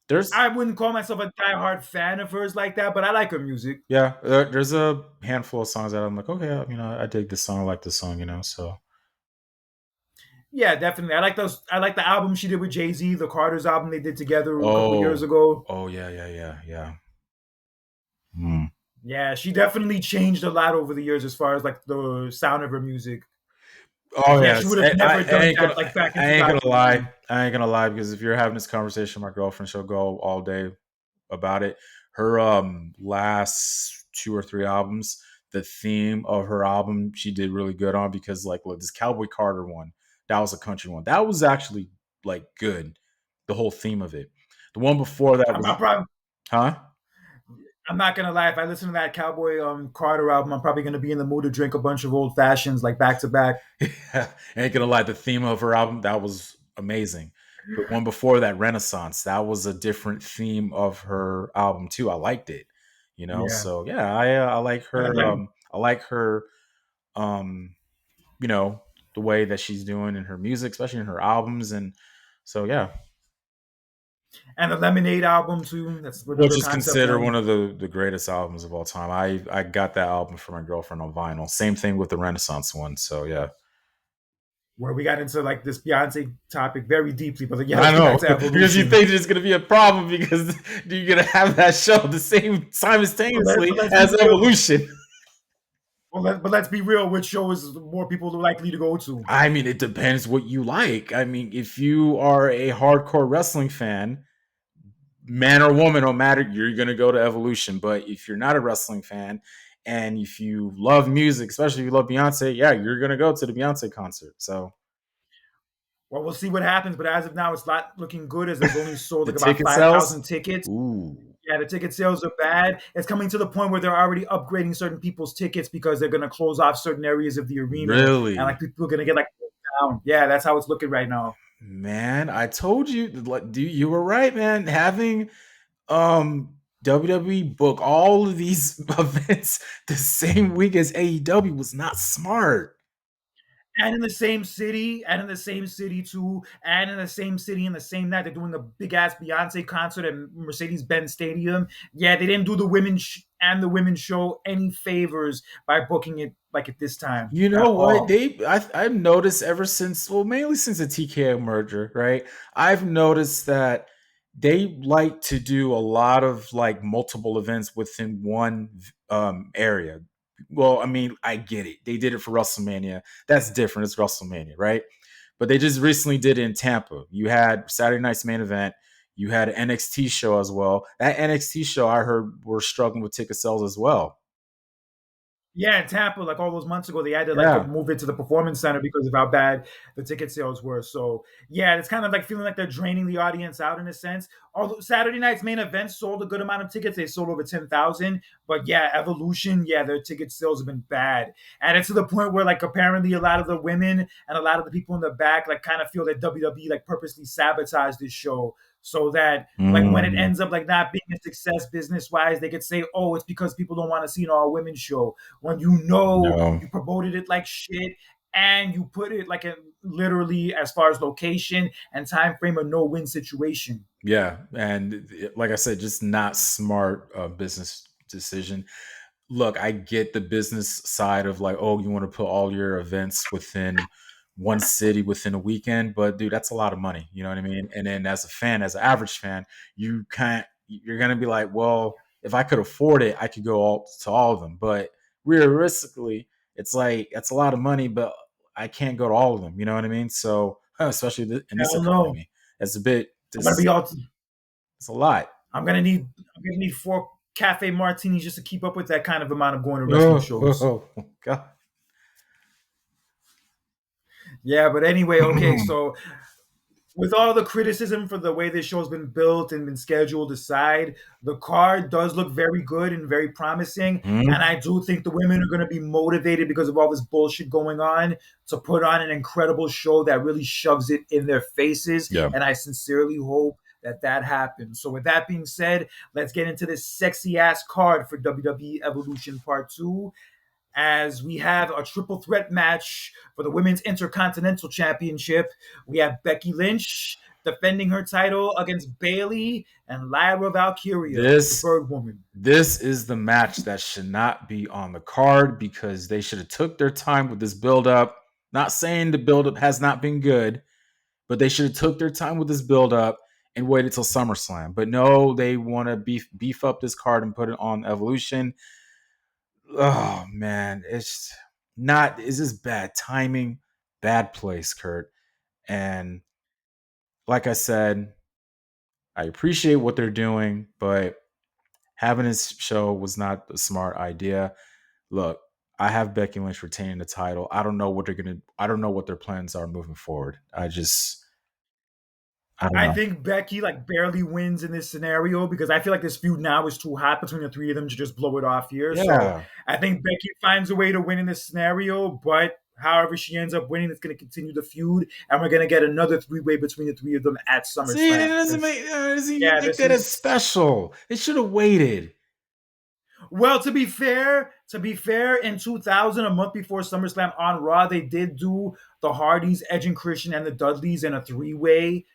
There's I wouldn't call myself a diehard fan of hers like that, but I like her music. yeah, there's a handful of songs that I'm like, okay, I dig this song, I like this song, so Yeah, definitely. I like those. I like the album she did with Jay Z, the Carter's album they did together a couple years oh, ago. oh yeah, yeah, yeah, yeah. Hmm. Yeah, she definitely changed a lot over the years as far as like the sound of her music. Oh Like, yeah, she yes, would have never done that like back in I ain't gonna lie. 2009. I ain't gonna lie because if you're having this conversation, with my girlfriend, she'll go all day about it. Her last 2 or 3 albums, the theme of her album, she did really good on because like look, this Cowboy Carter one, that was a country one. That was actually like good. The whole theme of it. The one before that I'm was, probably. huh? I'm not gonna lie. If I listen to that Cowboy Carter album, I'm probably gonna be in the mood to drink a bunch of old fashions like back to back. Yeah, ain't gonna lie, the theme of her album that was amazing. The one before that, Renaissance, that was a different theme of her album too. I liked it, Yeah, So yeah, I like and her. then I like her. Um, you know the way that she's doing in her music, especially in her albums, and so yeah, and the Lemonade album too. That's which another is concept considered one one of the greatest albums of all time. I got that album for my girlfriend on vinyl. Same thing with the Renaissance one. So yeah. where we got into like this Beyonce topic very deeply. But yeah, I let's get back know to because you Evolution. think there's going to be a problem because you're going to have that show the same simultaneously But let's be as real. Evolution. But let's be real. Which show is more people are likely to go to? I mean, it depends what you like. I mean, if you are a hardcore wrestling fan, man or woman, no matter, you're gonna go to Evolution. But if you're not a wrestling fan and if you love music, especially if you love Beyonce, yeah, you're gonna go to the Beyonce concert. So Well, we'll see what happens. But as of now, it's not looking good as they've only sold the like about ticket sales, 5,000 tickets. ooh, Yeah, the ticket sales are bad. It's coming to the point where they're already upgrading certain people's tickets because they're going to close off certain areas of the arena, and like really, people are going to get like down. Yeah, that's how it's looking right now. man. I told you, like, dude, you were right, man. Having WWE book all of these events the same week as AEW was not smart. And in the same city, and in the same city too, and in the same city in the same night, they're doing a big ass Beyonce concert at Mercedes-Benz Stadium. Yeah, they didn't do the and the women's show any favors by booking it like at this time You at know what? all. I've noticed ever since, well, mainly since the TKO merger, right? I've noticed that they like to do a lot of like multiple events within one area. Well, I mean, I get it. They did it for WrestleMania. That's different. It's WrestleMania, right? But they just recently did it in Tampa. You had Saturday night's main event. You had an NXT show as well. That NXT show, I heard, were struggling with ticket sales as well. Yeah, in Tampa, like all those months ago, they had to like Yeah. move it to the performance center because of how bad the ticket sales were. So yeah, it's kind of like feeling like they're draining the audience out in a sense. Although Saturday night's main event sold a good amount of tickets, they sold over 10,000. But yeah, Evolution, yeah, their ticket sales have been bad, and it's to the point where like apparently a lot of the women and a lot of the people in the back like kind of feel that WWE like purposely sabotaged this show so that like when it Mm, ends up like not being a success business wise, they could say, oh, it's because people don't want to see an all women show when you know no. you promoted it like shit and you put it like a literally as far as location and time frame a no-win situation. Yeah, and like I said, just not smart business decision. Look, I get the business side of like, oh, you want to put all your events within one city within a weekend, but dude, that's a lot of money. You know what I mean? And then as a fan, as an average fan, you can't. You're gonna be like, well, if I could afford it, I could go all to all of them. But realistically, it's like that's a lot of money, but I can't go to all of them. You know what I mean? So especially in I this don't know. economy, it's a bit. I'm gonna be all. It's a lot. I'm gonna need 4 cafe martinis just to keep up with that kind of amount of going to wrestling Oh, shows. God. Yeah, but anyway, okay. So with all the criticism for the way this show's been built and been scheduled aside, the card does look very good and very promising. And Mhm. I do think the women are going to be motivated because of all this bullshit going on to put on an incredible show that really shoves it in their faces. Yeah. And I sincerely hope that that happens. So, with that being said, let's get into this sexy ass card for WWE Evolution Part 2 as we have a triple threat match for the Women's Intercontinental Championship. We have Becky Lynch defending her title against Bayley and Lyra Valkyria, the This Bird Woman. this is the match that should not be on the card because they should have took their time with this build up. Not saying the build up has not been good, but they should have took their time with this build up and waited till SummerSlam. But no, they want to beef up this card and put it on Evolution. Oh man, it's not. Is this bad timing, bad place, Kurt? And like I said, I appreciate what they're doing, but having this show was not a smart idea. Look, I have Becky Lynch retaining the title. I don't know what they're gonna. I don't know what their plans are moving forward. I don't I know. think Becky like barely wins in this scenario because I feel like this feud now is too hot between the three of them to just blow it off here. So Yeah. I think Becky finds a way to win in this scenario, but however she ends up winning, it's going to continue the feud, and we're going to get another three-way between the three of them at See, it SummerSlam. doesn't even Yeah, make this that as is special. They should have waited. well. To be fair, in 2000, a month before SummerSlam on Raw, they did do the Hardys, Edge and Christian, and the Dudleys in a three-way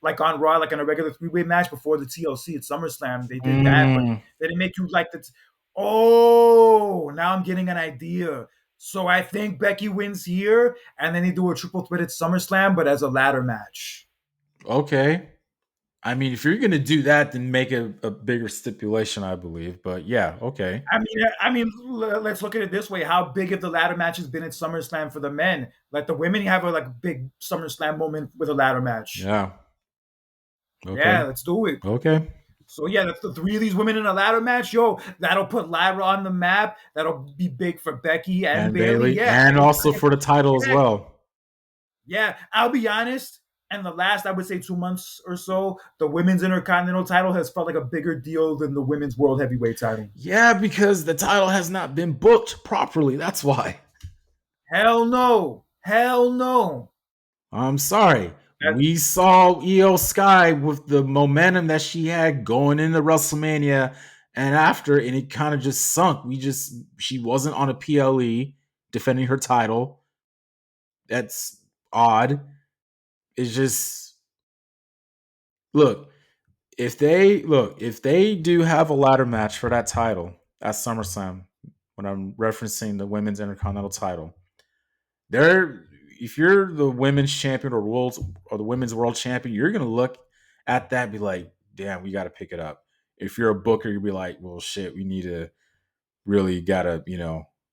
like on Raw, like in a regular three-way match before the TLC at SummerSlam. They did that, but Mm, they didn't make you like the. Oh, now I'm getting an idea. So I think Becky wins here, and then they do a triple threat at SummerSlam, but as a ladder match. okay. I mean, if you're gonna do that, then make a bigger stipulation, I believe. But yeah, okay. Let's look at it this way: how big have the ladder matches been at SummerSlam for the men? Let the women have a like big SummerSlam moment with a ladder match. Yeah. Okay. Yeah, let's do it. Okay. So yeah, the three of these women in a ladder match, yo, that'll put Lyra on the map. That'll be big for Becky and And Bailey. Bailey, Yeah, and also for the title as yeah, well. yeah. I'll be honest. And the last, I would say, 2 months or so, the women's Intercontinental title has felt like a bigger deal than the women's World Heavyweight title. Yeah, because the title has not been booked properly. That's why. Hell no, hell no. I'm sorry. That, We saw Io Sky with the momentum that she had going into WrestleMania and after, and it kind of just sunk. She wasn't on a PLE defending her title. That's odd. It's just look, if they do have a ladder match for that title at SummerSlam, when I'm referencing the women's Intercontinental title, they're if you're the women's champion or the women's world champion, you're gonna look at that and be like, damn, we gotta pick it up. If you're a booker, you'll be like, well shit, we need to really gotta,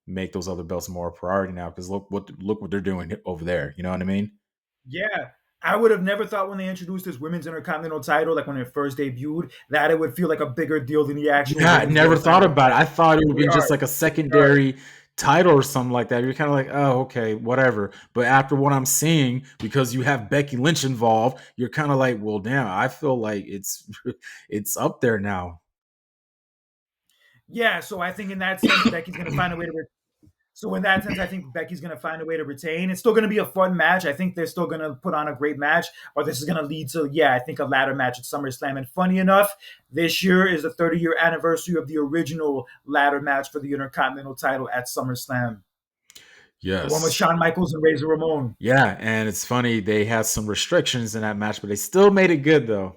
make those other belts more a priority now because look what they're doing over there. You know what I mean? yeah. I would have never thought when they introduced this women's Intercontinental title, like when it first debuted, that it would feel like a bigger deal than the actual Yeah, I women's never world thought title. about it. I thought it would have They been are. just like a They are. secondary title or something like that. You're kind of like, oh, okay, whatever. But after what I'm seeing, because you have Becky Lynch involved, you're kind of like, well, damn, I feel like it's it's up there now. Yeah, so I think in that sense, Becky's going to find a way to. So in that sense, I think Becky's going to find a way to retain. It's still going to be a fun match. I think they're still going to put on a great match, or this is going to lead to, yeah, I think a ladder match at SummerSlam. And funny enough, this year is the 30-year anniversary of the original ladder match for the Intercontinental title at SummerSlam, the one with Yes. Shawn Michaels and Razor Ramon. Yeah, and it's funny they had some restrictions in that match, but they still made it good though.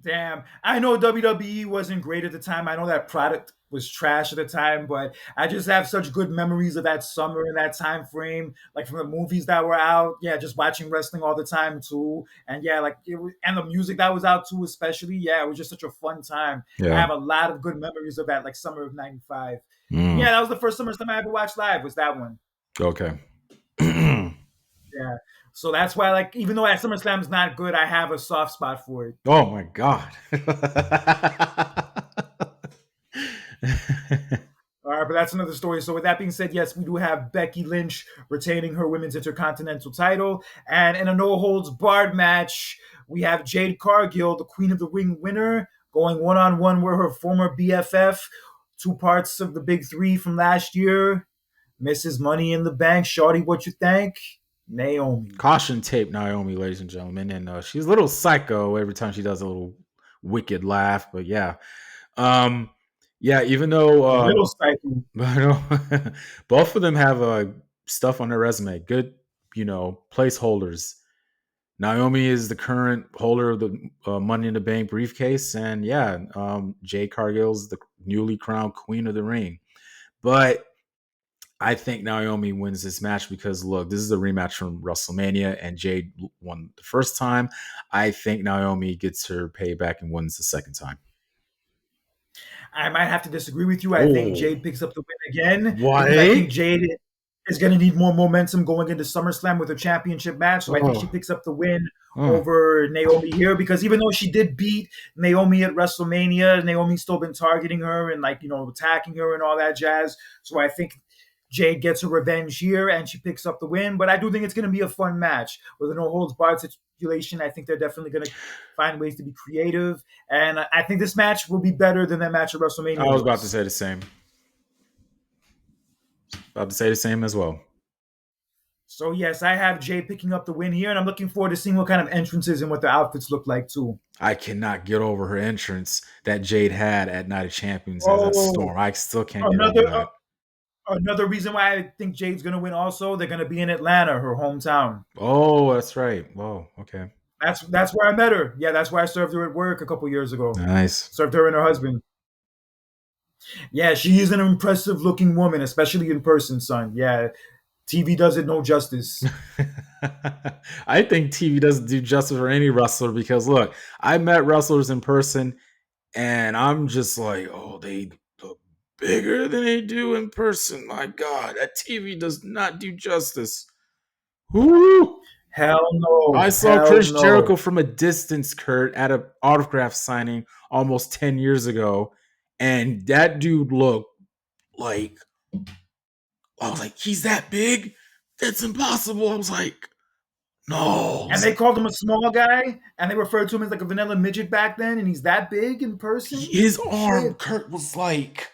Damn, I know WWE wasn't great at the time. I know that product was trash at the time, but I just have such good memories of that summer and that time frame, like from the movies that were out. Yeah, just watching wrestling all the time too, and yeah, like and the music that was out too, especially. Yeah, it was just such a fun time. I Yeah. have a lot of good memories of that, like summer of '95. And Mm, yeah, that was the first SummerSlam I ever watched live. Was that one? okay. Yeah. So that's why, like, even though that SummerSlam is not good, I have a soft spot for it. Oh my god. All right, but that's another story. So, with that being said, yes, we do have Becky Lynch retaining her women's intercontinental title. And in a no holds barred match, we have Jade Cargill, the Queen of the Ring winner, going one on one with her former BFF, two parts of the big three from last year. Mrs. Money in the Bank. Shorty, what you think? Naomi. Caution tape Naomi, ladies and gentlemen, and she's a little psycho every time she does a little wicked laugh. But yeah, um, yeah. Even though A little psycho. both of them have stuff on their resume, good, placeholders. Naomi is the current holder of the Money in the Bank briefcase, and yeah, Jade Cargill's the newly crowned Queen of the Ring. But I think Naomi wins this match because look, this is a rematch from WrestleMania, and Jade won the first time. I think Naomi gets her payback and wins the second time. I might have to disagree with you. I think Oh, Jade picks up the win again because I what? think Jade is going to need more momentum going into SummerSlam with her championship match. So I think she Oh, picks up the win oh. over Naomi here because even though she did beat Naomi at WrestleMania, Naomi's still been targeting her and attacking her and all that jazz. So I think Jade gets her revenge here and she picks up the win. But I do think it's going to be a fun match with a no holds barred situation. I think they're definitely going to find ways to be creative, and I think this match will be better than that match at I WrestleMania was about to was. say the same. About to say the same as well. So yes, I have Jay picking up the win here, and I'm looking forward to seeing what kind of entrances and what the outfits look like too. I cannot get over her entrance that Jade had at Night of Champions as that Oh, storm. I still can't get over another that. another reason why I think Jade's going to win. Also, they're going to be in Atlanta, her hometown. Oh, that's right. Whoa, okay. That's where I met her. Yeah, that's where I served her at work a couple years ago. Nice. Served her and her husband. Yeah, she is an impressive looking woman, especially in person, son. Yeah, TV does it no justice. I think TV doesn't do justice for any wrestler because look, I met wrestlers in person and I'm just like, oh, they look bigger than they do in person. My God, that TV does not do justice. Whoo! Hell no. I saw Hell Chris no. Jericho from a distance, Kurt, at an autograph signing almost 10 years ago. And that dude looked like, I was like, he's that big? That's impossible. I was like, no. I And was they like, called him a small guy, and they referred to him as like a vanilla midget back then, and he's that big in person? his arm, Shit. Kurt, was like,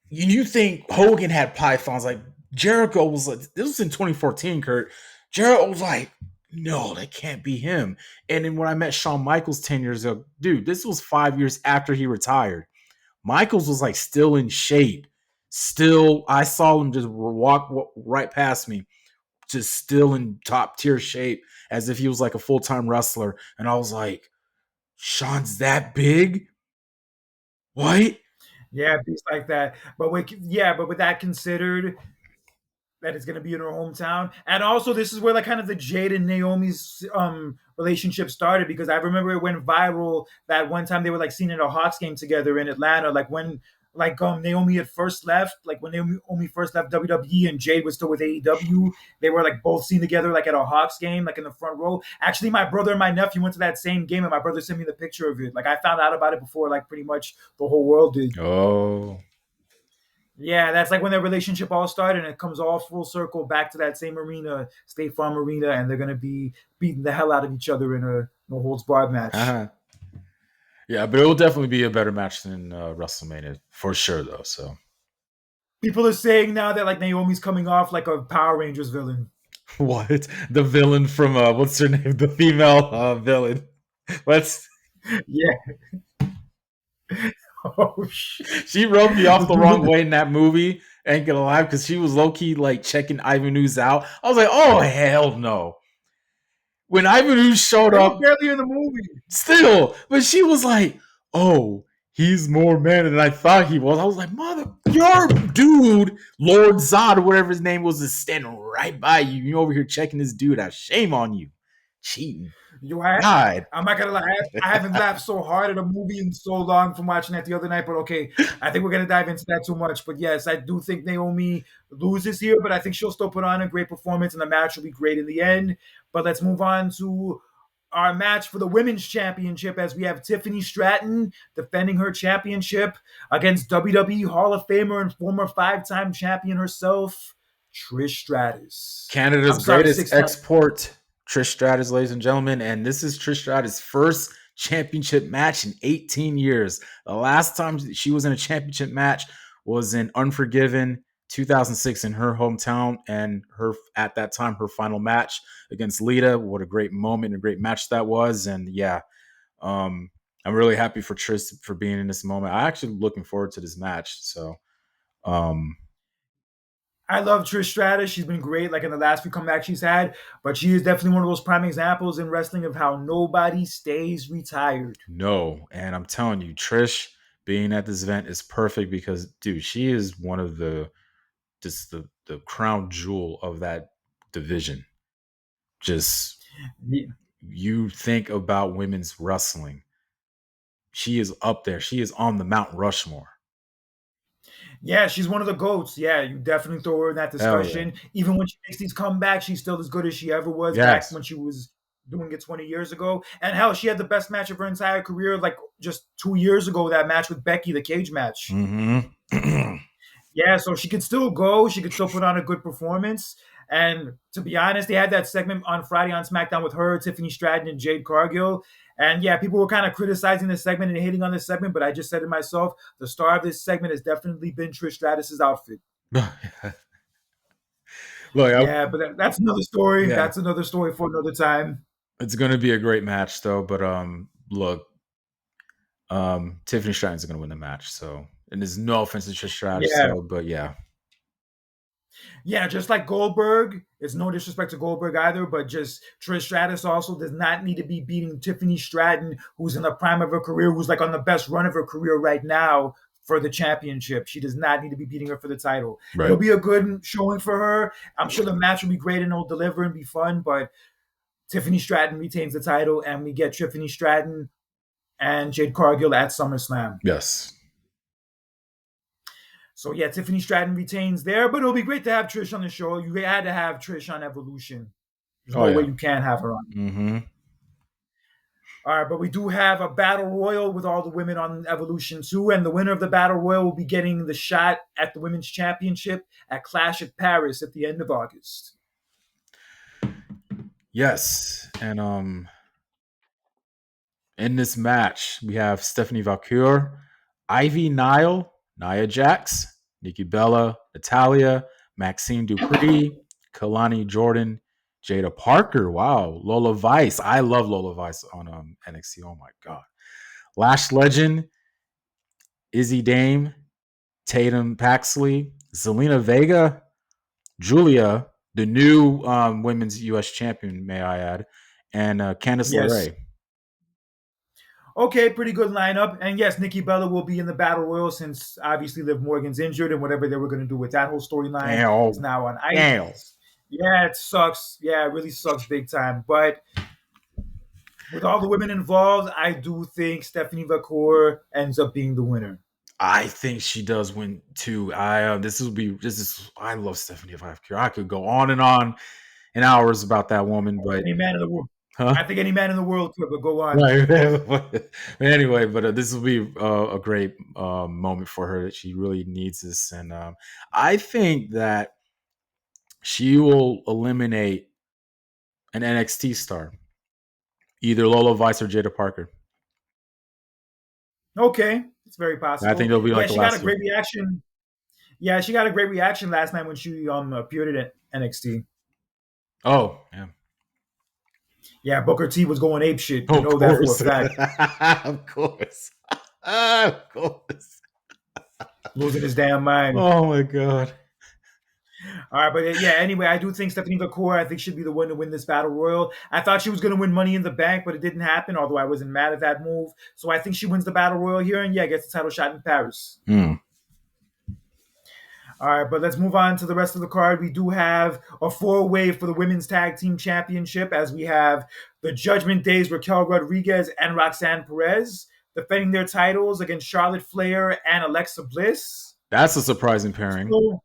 you think Hogan had pythons. Like, Jericho was like, this was in 2014, Kurt. Jericho was like, no, that can't be him. And then when I met Shawn Michaels 10 years ago, dude, this was 5 years after he retired. Michaels was like still in shape. Still, I saw him just walk right past me, just still in top tier shape, as if he was like a full time wrestler. And I was like, Sean's that big? What? Yeah, beats like that. But with that considered, that it's going to be in her hometown. And also, this is where like kind of the Jade and Naomi's relationship started, because I remember it went viral that one time they were like seen in a Hawks game together in Atlanta. Like when Naomi had first left, like when Naomi first left WWE and Jade was still with AEW, they were like both seen together like at a Hawks game, like in the front row. Actually, my brother and my nephew went to that same game, and my brother sent me the picture of it. Like I found out about it before like pretty much the whole world did. Oh. Yeah, that's like when their relationship all started, and it comes all full circle back to that same arena, State Farm Arena, and they're gonna be beating the hell out of each other in a no holds barred match. Uh-huh. Yeah, but it will definitely be a better match than WrestleMania for sure, though. So People are saying now that like Naomi's coming off like a Power Rangers villain. what? The villain from what's her name? The female villain. What's Yeah. Oh shit. she rubbed me off The the dude with wrong the way in that movie. Ain't gonna lie, because she was low key like checking Ivan News out. I was like, oh hell no. When Ivan News showed they were up, barely in the movie. still, but she was like, oh, he's more man than I thought he was. I was like, mother, your dude, Lord Zod, or whatever his name was, is standing right by you. You over here checking this dude out. Shame on you. Cheating. Yo, God. I'm not gonna lie, I haven't laughed so hard at a movie in so long from watching that the other night. But okay, I think we're gonna dive into that too much. But yes, I do think Naomi loses here, but I think she'll still put on a great performance, and the match will be great in the end. But let's move on to our match for the women's championship, as we have Tiffany Stratton defending her championship against WWE Hall of Famer and former 5-time champion herself, Trish Stratus. Canada's I'm sorry, greatest 6-time. export, Trish Stratus, ladies and gentlemen. And this is Trish Stratus' first championship match in 18 years. The last time she was in a championship match was in Unforgiven 2006 in her hometown, and her at that time her final match against Lita. What a great moment and a great match that was. And yeah, I'm really happy for Trish for being in this moment. I actually looking forward to this match. So um I love Trish Stratus. She's been great, like in the last few comebacks she's had. But she is definitely one of those prime examples in wrestling of how nobody stays retired. no, and I'm telling you, Trish being at this event is perfect because, dude, she is one of the crown jewel of that division. Just Yeah. you think about women's wrestling, she is up there. She is on the Mount Rushmore. Yeah, she's one of the goats. Yeah, you definitely throw her in that Hell yeah. discussion. Even when she makes these comebacks, she's still as good as she ever was back Yes. when she was doing it 20 years ago. And hell, she had the best match of her entire career, like just 2 years ago, that match with Becky, the cage match. Mm-hmm. Yeah, so she could still go. She could still put on a good performance. And to be honest, they had that segment on Friday on SmackDown with her, Tiffany Stratton, and Jade Cargill. And yeah, people were kind of criticizing this segment and hating on this segment, but I just said to myself, the star of this segment has definitely been Trish Stratus's outfit. Look, Yeah, but that's another story. yeah, That's another story for another time. it's going to be a great match though. But look, Tiffany Stratton's going to win the match. So, and there's no offense to Trish Stratus. Yeah, So, but yeah, yeah, just like Goldberg, it's no disrespect to Goldberg either, but just Trish Stratus also does not need to be beating Tiffany Stratton, who's in the prime of her career, who's like on the best run of her career right now for the championship. She does not need to be beating her for the title. It'll right. be a good showing for her. I'm sure the match will be great and it'll deliver and be fun, but Tiffany Stratton retains the title, and we get Tiffany Stratton and Jade Cargill at SummerSlam. Yes. So yeah, Tiffany Stratton retains there, but it'll be great to have Trish on the show. You had to have Trish on Evolution. There's Oh no way yeah. you can't have her on. Mm-hmm. All right, but we do have a battle royal with all the women on Evolution 2, and the winner of the battle royal will be getting the shot at the women's championship at Clash at Paris at the end of August. Yes, and in this match we have Stephanie Valkyr, Ivy Nile, Nia Jax, Nikki Bella, Natalia, Maxine Dupree, Kalani Jordan, Jada Parker. Wow, Lola Vice. I love Lola Vice on NXT. Oh my god. Lash Legend, Izzy Dame, Tatum Paxley, Zelina Vega, Julia, the new women's U.S. champion, may I add, and Candice Yes. LeRae. Okay, pretty good lineup. And yes, Nikki Bella will be in the battle royal since obviously Liv Morgan's injured, and whatever they were going to do with that whole storyline Damn, is now on damn. ice. Yeah, it sucks. Yeah, it really sucks big time. But with all the women involved, I do think Stephanie Vacour ends up being the winner. I think she does win too. I love Stephanie Valkyrie. I could go on in hours about that woman, but Any man in the world. huh? I think any man in the world could, but go on. Right. Anyway, but this will be a great moment for her that she really needs this, and I think that she will eliminate an NXT star, either Lola Vice or Jada Parker. Okay, it's very I think possible. it'll be Yeah, like the she got a last two. great reaction. Yeah, she got a great reaction last night when she appeared at NXT. Oh, yeah. Yeah, Booker T was going ape shit. We Of know that for a course. fact. Of course. Of course. Losing his damn mind. Oh my god. All right, but yeah, anyway, I do think Stephanie Vacour, I think, should be the one to win this battle royal. I thought she was going to win Money in the Bank, but it didn't happen, although I wasn't mad at that move. So I think she wins the battle royal here and, yeah, gets the title shot in Paris. Mm. All right, but let's move on to the rest of the card. We do have a four-way for the Women's Tag Team Championship, as we have the Judgment Days, Raquel Rodriguez and Roxanne Perez, defending their titles against Charlotte Flair and Alexa Bliss. That's a surprising pairing. So,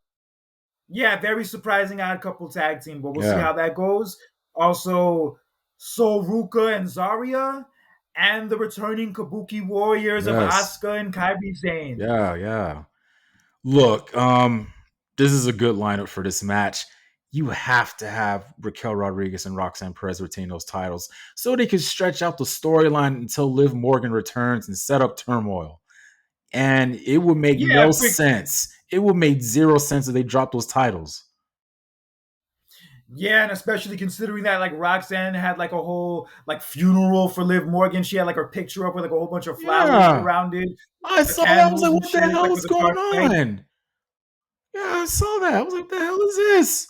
yeah, very surprising odd couple tag team, but we'll see Yeah. how that goes. Also, Sol Ruka and Zarya, and the returning Kabuki Warriors of Yes. Asuka and Kairi Sane. Yeah. Look, this is a good lineup for this match. You have to have Raquel Rodriguez and Roxanne Perez retain those titles so they can stretch out the storyline until Liv Morgan returns and set up turmoil. And it would make Yeah, no sense. It would make zero sense if they dropped those titles. Yeah, and especially considering that like Roxanne had like a whole like funeral for Liv Morgan. She had like her picture up with like a whole bunch of flowers Yeah. around it, I the saw that. I was candles like, and what the shit, hell like is with the going dark light. on? Yeah, I saw that. I was like, what the hell is this?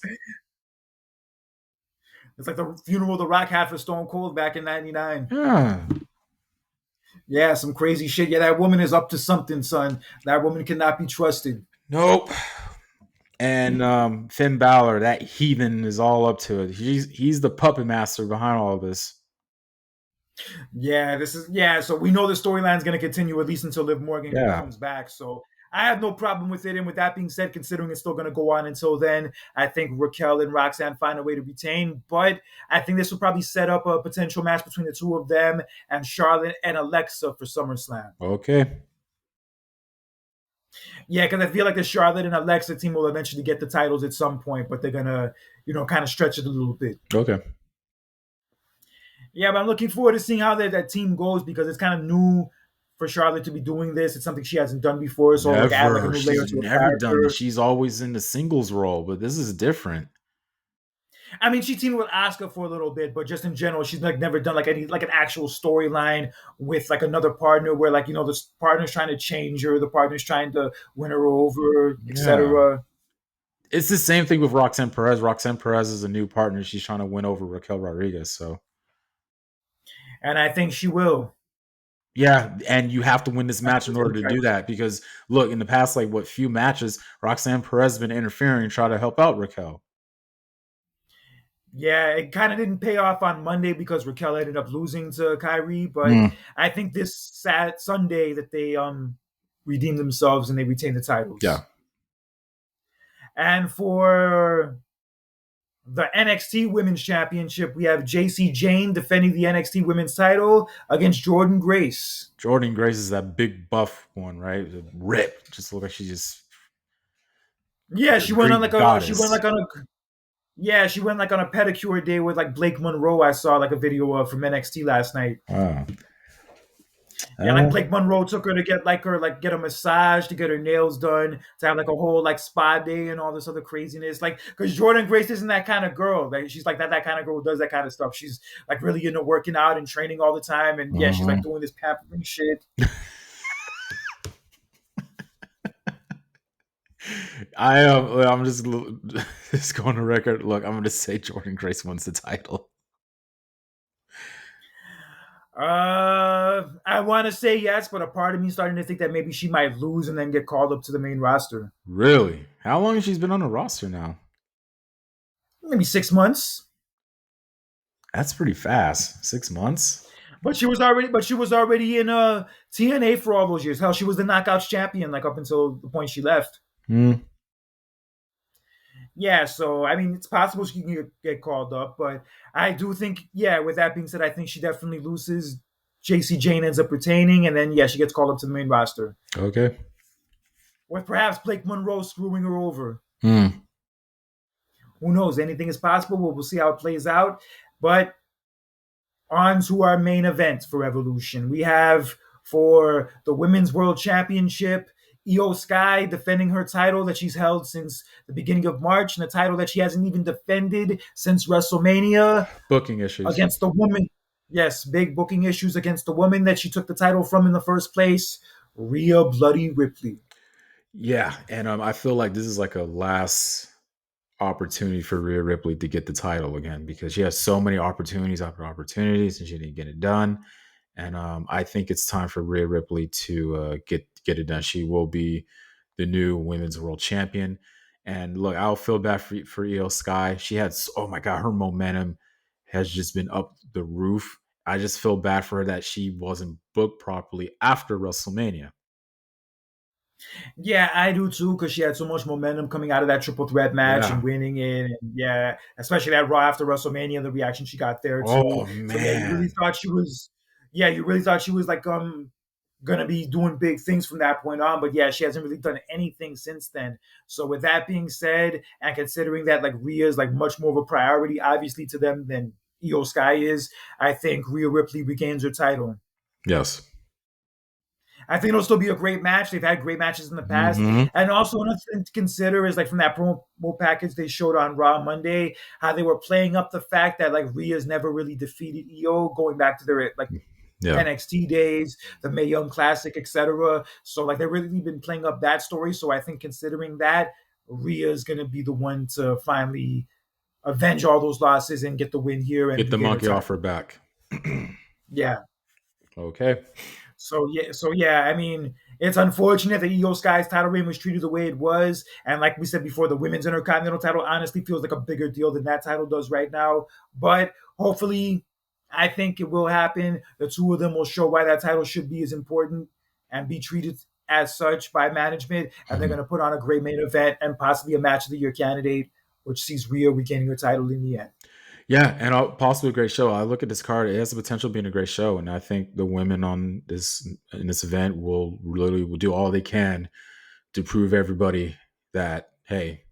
It's like the funeral The Rock had for Stone Cold back in '99. Yeah. Yeah, some crazy shit. Yeah, that woman is up to something, son. That woman cannot be trusted. Nope. And Finn Balor, that heathen, is all up to it. He's the puppet master behind all of this. Yeah, so we know the storyline is going to continue at least until Liv Morgan Yeah. comes back. So I have no problem with it. And with that being said, considering it's still going to go on until then, I think Raquel and Roxanne find a way to retain. But I think this will probably set up a potential match between the two of them and Charlotte and Alexa for SummerSlam. Okay. Yeah, because I feel like the Charlotte and Alexa team will eventually get the titles at some point, but they're going to, kind of stretch it a little bit. Okay. Yeah, but I'm looking forward to seeing how that team goes because it's kind of new for Charlotte to be doing this. It's something she hasn't done before, so like add like a new layer She's to her never done this. character. She's always in the singles role, but this is different. I mean, she teamed with Asuka for a little bit, but just in general, she's like never done like any like an actual storyline with like another partner where like the partner's trying to change her, the partner's trying to win her over, etc. It's the same thing with Roxanne Perez. Roxanne Perez is a new partner. She's trying to win over Raquel Rodriguez. So, and I think she will. Yeah, and you have to win this match in order to do that because look, in the past few matches, Roxanne Perez has been interfering and trying to help out Raquel. Yeah, it kind of didn't pay off on Monday because Raquel ended up losing to Kairi, but I think this Sunday that they redeem themselves and they retain the titles. Yeah. And for the NXT Women's Championship, we have JC Jane defending the NXT Women's title against Jordan Grace. Jordan Grace is that big buff one, right? Rip. Just look like she just Yeah, like a Greek goddess. she went like on a pedicure day with like Blake Monroe. I saw like a video of from NXT last night. Wow. Yeah, like Blake Monroe took her to get a massage, to get her nails done, to have like a whole like spa day and all this other craziness. Like, because Jordan Grace isn't that kind of girl. Like, she's like that kind of girl who does that kind of stuff. She's like really into working out and training all the time, and yeah, she's like doing this pampering shit. I'm just going to record. Look, I'm going to say Jordan Grace wins the title. I want to say yes, but a part of me starting to think that maybe she might lose and then get called up to the main roster. Really? How long has she been on the roster now? Maybe 6 months. That's pretty fast. 6 months. But she was already in TNA for all those years. Hell, she was the Knockouts champion like up until the point she left. Yeah, so I mean, it's possible she can get called up, but I do think, yeah, with that being said, I think she definitely loses. JC Jane ends up retaining, and then, yeah, she gets called up to the main roster. Okay. With perhaps Blake Monroe screwing her over. Who knows? Anything is possible. We'll see how it plays out. But on to our main event for Evolution. We have, for the Women's World Championship, Io Sky defending her title that she's held since the beginning of March, and a title that she hasn't even defended since WrestleMania. Booking issues. Against the woman. Yes, big booking issues against the woman that she took the title from in the first place, Rhea Bloody Ripley. Yeah, and I feel like this is like a last opportunity for Rhea Ripley to get the title again, because she has so many opportunities after opportunities and she didn't get it done. And I think it's time for Rhea Ripley to get it done. She will be the new Women's World Champion. And look, I'll feel bad for Io Sky. She had, oh my God, her momentum has just been up the roof. I just feel bad for her that she wasn't booked properly after WrestleMania. Yeah, I do too, because she had so much momentum coming out of that triple threat match and winning it. And yeah, especially that Raw after WrestleMania, the reaction she got there too. Oh man. So yeah, you really thought she was like gonna be doing big things from that point on. But yeah, she hasn't really done anything since then. So with that being said, and considering that like Rhea is like much more of a priority, obviously, to them than Io Sky is, I think Rhea Ripley regains her title. Yes. I think it'll still be a great match. They've had great matches in the past. And also another thing to consider is like from that promo package they showed on Raw Monday, how they were playing up the fact that like Rhea's never really defeated Io, going back to their like NXT days, the Mae Young Classic, etc. So like they've really been playing up that story. So I think considering that, Rhea's gonna be the one to finally avenge all those losses and get the win here and get the monkey off her back. Yeah. Okay. So yeah, I mean, it's unfortunate that Io Sky's title reign was treated the way it was, and like we said before, the women's Intercontinental title honestly feels like a bigger deal than that title does right now. But hopefully, I think it will happen. The two of them will show why that title should be as important and be treated as such by management, and they're going to put on a great main event and possibly a match of the year candidate, which sees Rhea regaining her title in the end. Yeah, and possibly a great show. I look at this card; it has the potential of being a great show, and I think the women in this event will do all they can to prove everybody that, hey,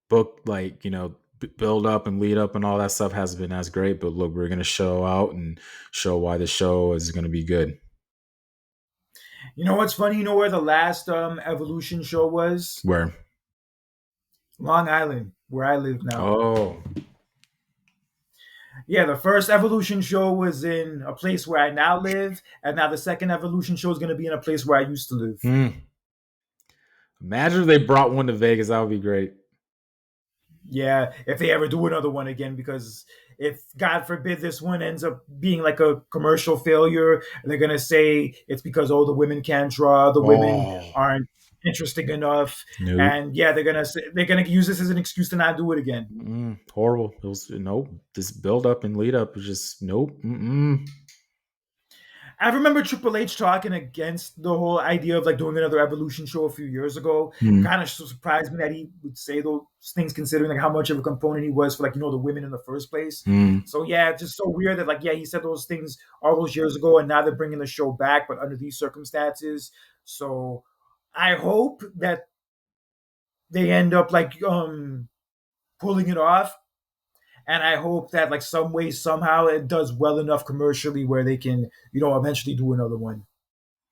book, like, build up and lead up and all that stuff hasn't been as great, but look, we're going to show out and show why the show is going to be good. You know what's funny? You know where the last Evolution show was? Where? Long Island, where I live now. Oh. Yeah, the first Evolution show was in a place where I now live, and now the second Evolution show is going to be in a place where I used to live. Imagine if they brought one to Vegas. That would be great. Yeah, if they ever do another one again, because if, God forbid, this one ends up being like a commercial failure, they're going to say it's because, the women can't draw, the women aren't interesting enough. Nope. And yeah, they're gonna use this as an excuse to not do it again. Horrible. It was, nope. This build up and lead up was just nope. I remember Triple H talking against the whole idea of like doing another Evolution show a few years ago. It Mm, kind of surprised me that he would say those things, considering like how much of a component he was for like the women in the first place. mm. So yeah, it's just so weird that like he said those things all those years ago, and now they're bringing the show back, but under these circumstances. So I hope that they end up like pulling it off, and I hope that like some way somehow it does well enough commercially where they can eventually do another one.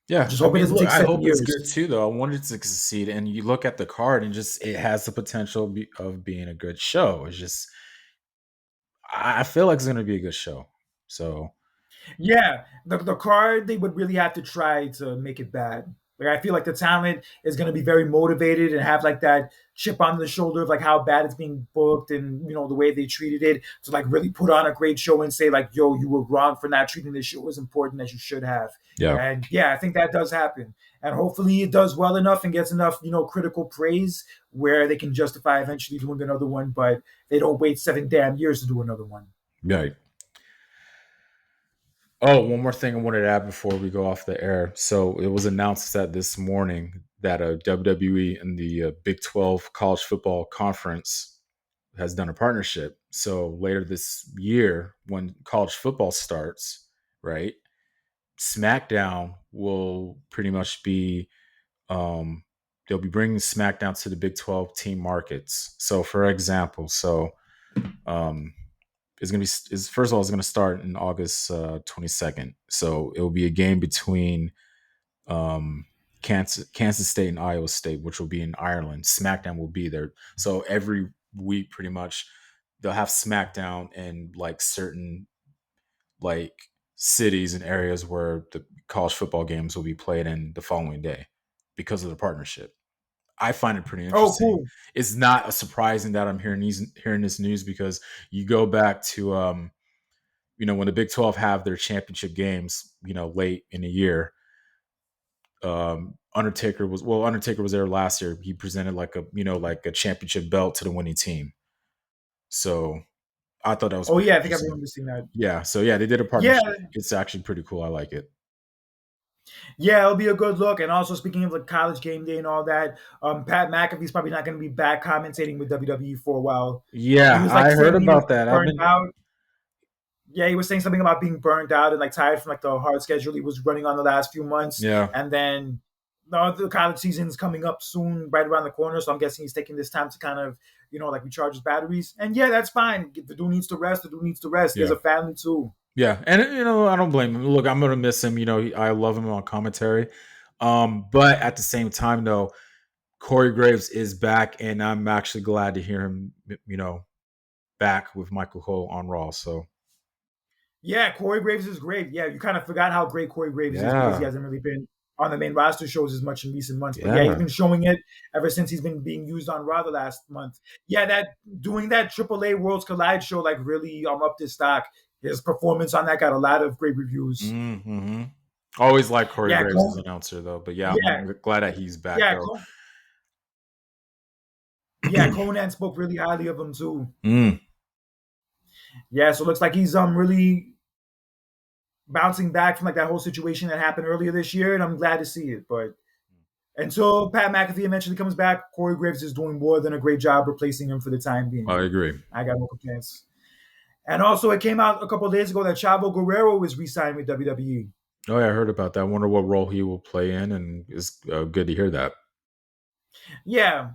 Yeah, Just I hope it mean, doesn't look, take I seven hope it's years. good too, though. I wanted it to succeed, and you look at the card, and just it has the potential of being a good show. It's just, I feel like it's going to be a good show. So Yeah, the card they would really have to try to make it bad. Like I feel like the talent is going to be very motivated and have like that chip on the shoulder of like how bad it's being booked and the way they treated it to like really put on a great show and say like, yo, you were wrong for not treating this show as important as you should have. yeah, And yeah, I think that does happen. And hopefully it does well enough and gets enough critical praise where they can justify eventually doing another one, but they don't wait 7 damn years to do another one. right. Oh, one more thing I wanted to add before we go off the air. So it was announced that this morning that WWE and the Big 12 College Football Conference has done a partnership. So later this year, when college football starts, right, SmackDown will pretty much be they'll be bringing SmackDown to the Big 12 team markets. So, for example, um, it's gonna be is first of all it's gonna start in August 22nd. So it will be a game between um, Kansas State and Iowa State, which will be in Ireland. SmackDown will be there. So every week, pretty much, they'll have SmackDown in like certain like cities and areas where the college football games will be played in the following day because of the partnership. I find it pretty Oh, interesting. cool. It's not surprising that I'm hearing this news because you go back to when the Big 12 have their championship games, late in the year. Undertaker was there last year. He presented like a championship belt to the winning team. So I thought that was Oh pretty yeah, I think I interesting. remember seeing that. Yeah. So yeah, they did a Yeah, partnership. It's actually pretty cool. I like it. yeah, it'll be a good look. And also, speaking of like college game day and all that, Pat McAfee's probably not going to be back commentating with WWE for a while. He Yeah, was like I heard saying he was about that. I've burnt been out. Yeah, he was saying something about being burned out and like tired from like the hard schedule he was running on the last few months, yeah. and then the college season's coming up soon, right around the corner. So I'm guessing he's taking this time to kind of like recharge his batteries. And yeah, that's fine. If the dude needs to rest. The dude needs to rest. He has Yeah. a family too. Yeah, and I don't blame him. Look, I'm gonna miss him. I love him on commentary, but at the same time, though, Corey Graves is back, and I'm actually glad to hear him. Back with Michael Cole on Raw. So Yeah, Corey Graves is great. Yeah, you kind of forgot how great Corey Graves is because he yeah, hasn't really been on the main roster shows as much in recent months. But yeah, he's yeah, been showing it ever since he's been being used on Raw the last month. Yeah, that doing that AAA Worlds Collide show like really upped his stock. His performance on that got a lot of great reviews. mm-hmm. Always like Corey Yeah, Graves as an announcer, though. But yeah, yeah, I'm glad that he's back, yeah, though. yeah. Conan spoke really highly of him too. Mm. Yeah, so it looks like he's really bouncing back from like that whole situation that happened earlier this year, and I'm glad to see it. But until Pat McAfee eventually comes back, Corey Graves is doing more than a great job replacing him for the time being. I agree. I got no complaints. And also, it came out a couple of days ago that Chavo Guerrero is re-signed with WWE. Oh yeah, I heard about that. I wonder what role he will play in, and it's good to hear that. Yeah,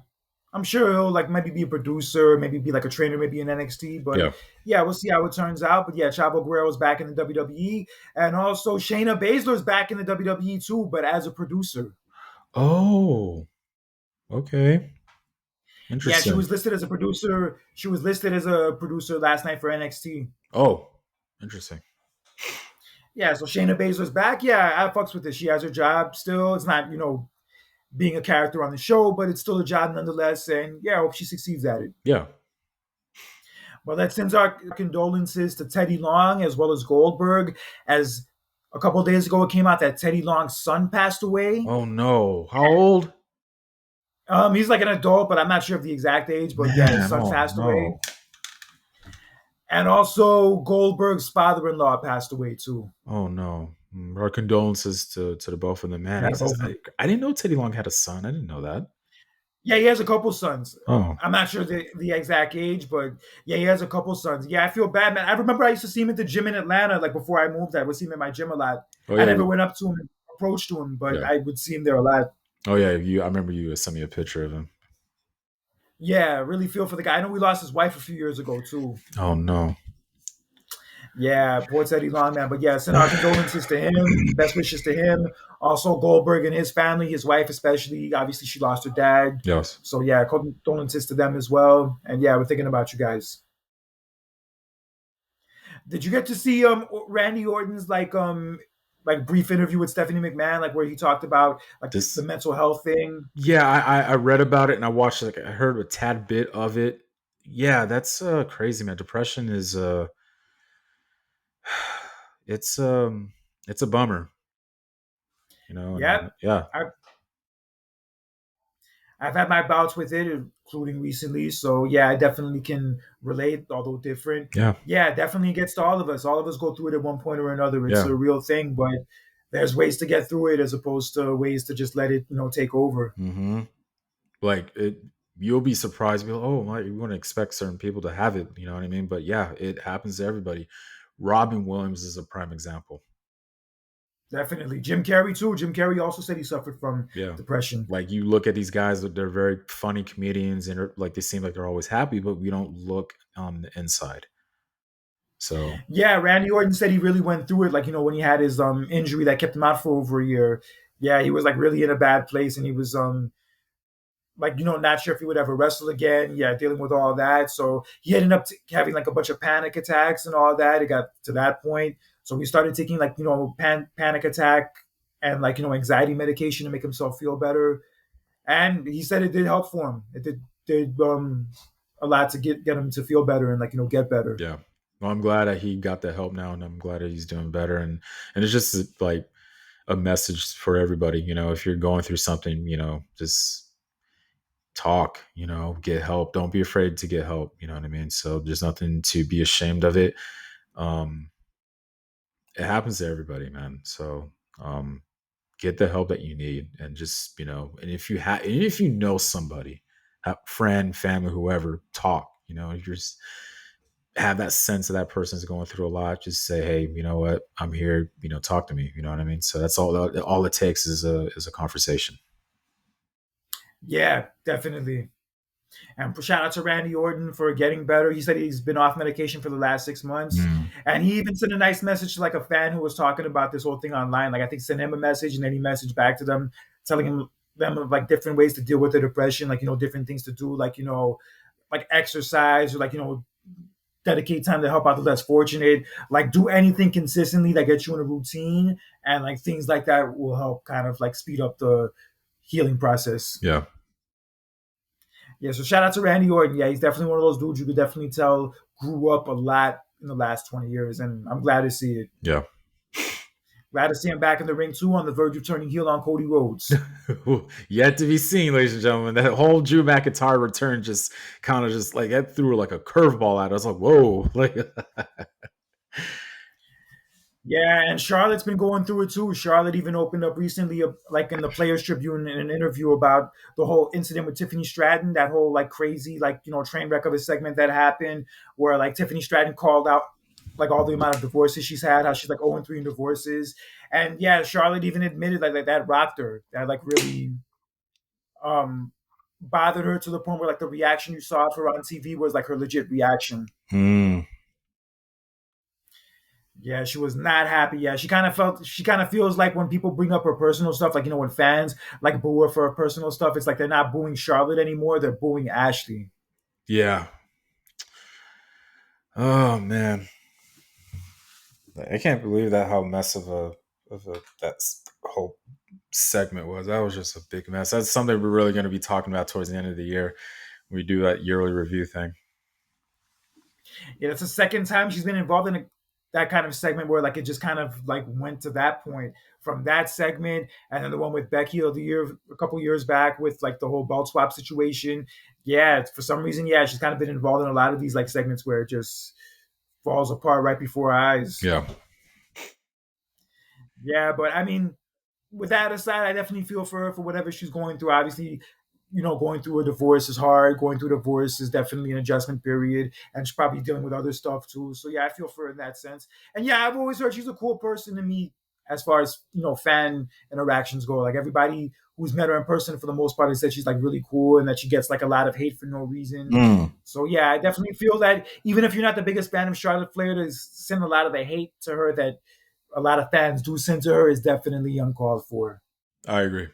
I'm sure he'll like maybe be a producer, maybe be like a trainer, maybe in NXT. But Yeah. yeah, we'll see how it turns out. But yeah, Chavo Guerrero's back in the WWE, and also Shayna Baszler's back in the WWE too, but as a producer. Oh, okay. Yeah, she Interesting. was listed as a producer. She was listed as a producer last night for NXT. Oh, interesting. Yeah, so Shayna Baszler's back. Yeah, I fucks with this. She has her job still. It's not, being a character on the show, but it's still a job nonetheless. And yeah, I hope she succeeds at it. Yeah. Well, that sends our condolences to Teddy Long as well as Goldberg. As a couple of days ago, it came out that Teddy Long's son passed away. Oh no. How old? He's like an adult, but I'm not sure of the exact age. But yeah, his Man, son oh passed away. no. And also, Goldberg's father-in-law passed away too. Oh no. Our condolences to the both of them, man. Yeah, both of them. I didn't know Teddy Long had a son. I didn't know that. Yeah, he has a couple sons. Oh, I'm not sure the exact age, but yeah, he has a couple sons. Yeah, I feel bad, man. I remember I used to see him at the gym in Atlanta, like before I moved. I would see him in my gym a lot. oh I yeah, never went up to him and approached to him, but yeah. I would see him there a lot. Oh yeah, I remember you sent me a picture of him. Yeah, really feel for the guy. I know we lost his wife a few years ago too. Oh no. Yeah, poor Teddy Long, man. But yeah, send our condolences to him. Best wishes to him. Also, Goldberg and his family, his wife especially. Obviously, she lost her dad. Yes. So yeah, condolences to them as well. And yeah, we're thinking about you guys. Did you get to see Randy Orton's like brief interview with Stephanie McMahon, like where he talked about like the This. mental health thing? Yeah, I read about it and I watched like I heard a tad bit of it. Yeah, that's crazy, man. Depression is it's um it's a bummer, and Yeah, yeah, I I've had my bouts with it, including recently. So yeah, I definitely can relate, although different. yeah, Yeah, it definitely gets to all of us. All of us go through it at one point or another. It's yeah. a real thing, but there's ways to get through it as opposed to ways to just let it, take over. Mm-hmm. Like it, you'll be surprised. Be like, oh, my, you wouldn't expect certain people to have it. You know what I mean? But yeah, it happens to everybody. Robin Williams is a prime example. Definitely. Jim Carrey too. Jim Carrey also said he suffered from Yeah. depression. Like you look at these guys, they're very funny comedians, and like they seem like they're always happy, but we don't look on the inside. So Yeah, Randy Orton said he really went through it. Like, when he had his injury that kept him out for over a year. Yeah, he was like really in a bad place and he was like not sure if he would ever wrestle again. Yeah, dealing with all that. So he ended up having like a bunch of panic attacks and all that. It got to that point. So he started taking like panic attack and like anxiety medication to make himself feel better. And he said it did help for him. It did a lot to get him to feel better and like get better. yeah. Well, I'm glad that he got the help now, and I'm glad that he's doing better. And it's just like a message for everybody. If you're going through something, just talk. Get help. Don't be afraid to get help. You know what I mean? So there's nothing to be ashamed of it. Um, it happens to everybody, man. So get the help that you need, and just and if you know somebody, friend, family, whoever, talk. If you're just have that sense that that person is going through a lot, just say, hey, you know what, I'm here, talk to me. You know what I mean? So that's all it takes is a conversation. Yeah, definitely. And shout out to Randy Orton for getting better. He said he's been off medication for the last 6 months. Mm. And he even sent a nice message to like a fan who was talking about this whole thing online. Like I think sent him a message and then he messaged back to them, telling them of like different ways to deal with the depression, like, different things to do, like, like exercise or like, dedicate time to help out the less fortunate, like do anything consistently that gets you in a routine. And like things like that will help kind of like speed up the healing process. Yeah. Yeah, so shout out to Randy Orton. Yeah, he's definitely one of those dudes you could definitely tell grew up a lot in the last 20 years, and I'm glad to see it. Yeah. Glad to see him back in the ring too, on the verge of turning heel on Cody Rhodes. Yet to be seen, ladies and gentlemen. That whole Drew McIntyre return just kind of just like it threw like a curveball at us. Like, whoa. Like Yeah, and Charlotte's been going through it too. Charlotte even opened up recently, like in the Players Tribune, in an interview about the whole incident with Tiffany Stratton, that whole like crazy, like train wreck of a segment that happened, where like Tiffany Stratton called out like all the amount of divorces she's had, how she's like 0-3 in divorces, and yeah, Charlotte even admitted like that rocked her, that like really um bothered her to the point where like the reaction you saw of her on TV was like her legit reaction. mm, Yeah, she was not happy. Yeah, she kind of feels like when people bring up her personal stuff, like when fans like boo her for her personal stuff, it's like they're not booing Charlotte anymore, they're booing Ashley. yeah. Oh man. I can't believe that how mess of a whole segment was. That was just a big mess. That's something we're really going to be talking about towards the end of the year. We do that yearly review thing. Yeah, it's the second time she's been involved in that kind of segment where like it just kind of like went to that point from that segment, and then the one with Becky a couple years back with like the whole belt swap situation. Yeah, for some reason, yeah, she's kind of been involved in a lot of these like segments where it just falls apart right before our eyes. Yeah. Yeah, but I mean, with that aside, I definitely feel for her for whatever she's going through. Obviously, going through a divorce is hard. Going through a divorce is definitely an adjustment period, and she's probably dealing with other stuff too. So yeah, I feel for her in that sense. And yeah, I've always heard she's a cool person to meet as far as fan interactions go. Like everybody who's met her in person for the most part has said she's like really cool and that she gets like a lot of hate for no reason. Mm, So yeah, I definitely feel that even if you're not the biggest fan of Charlotte Flair, to send a lot of the hate to her that a lot of fans do send to her is definitely uncalled for. I agree.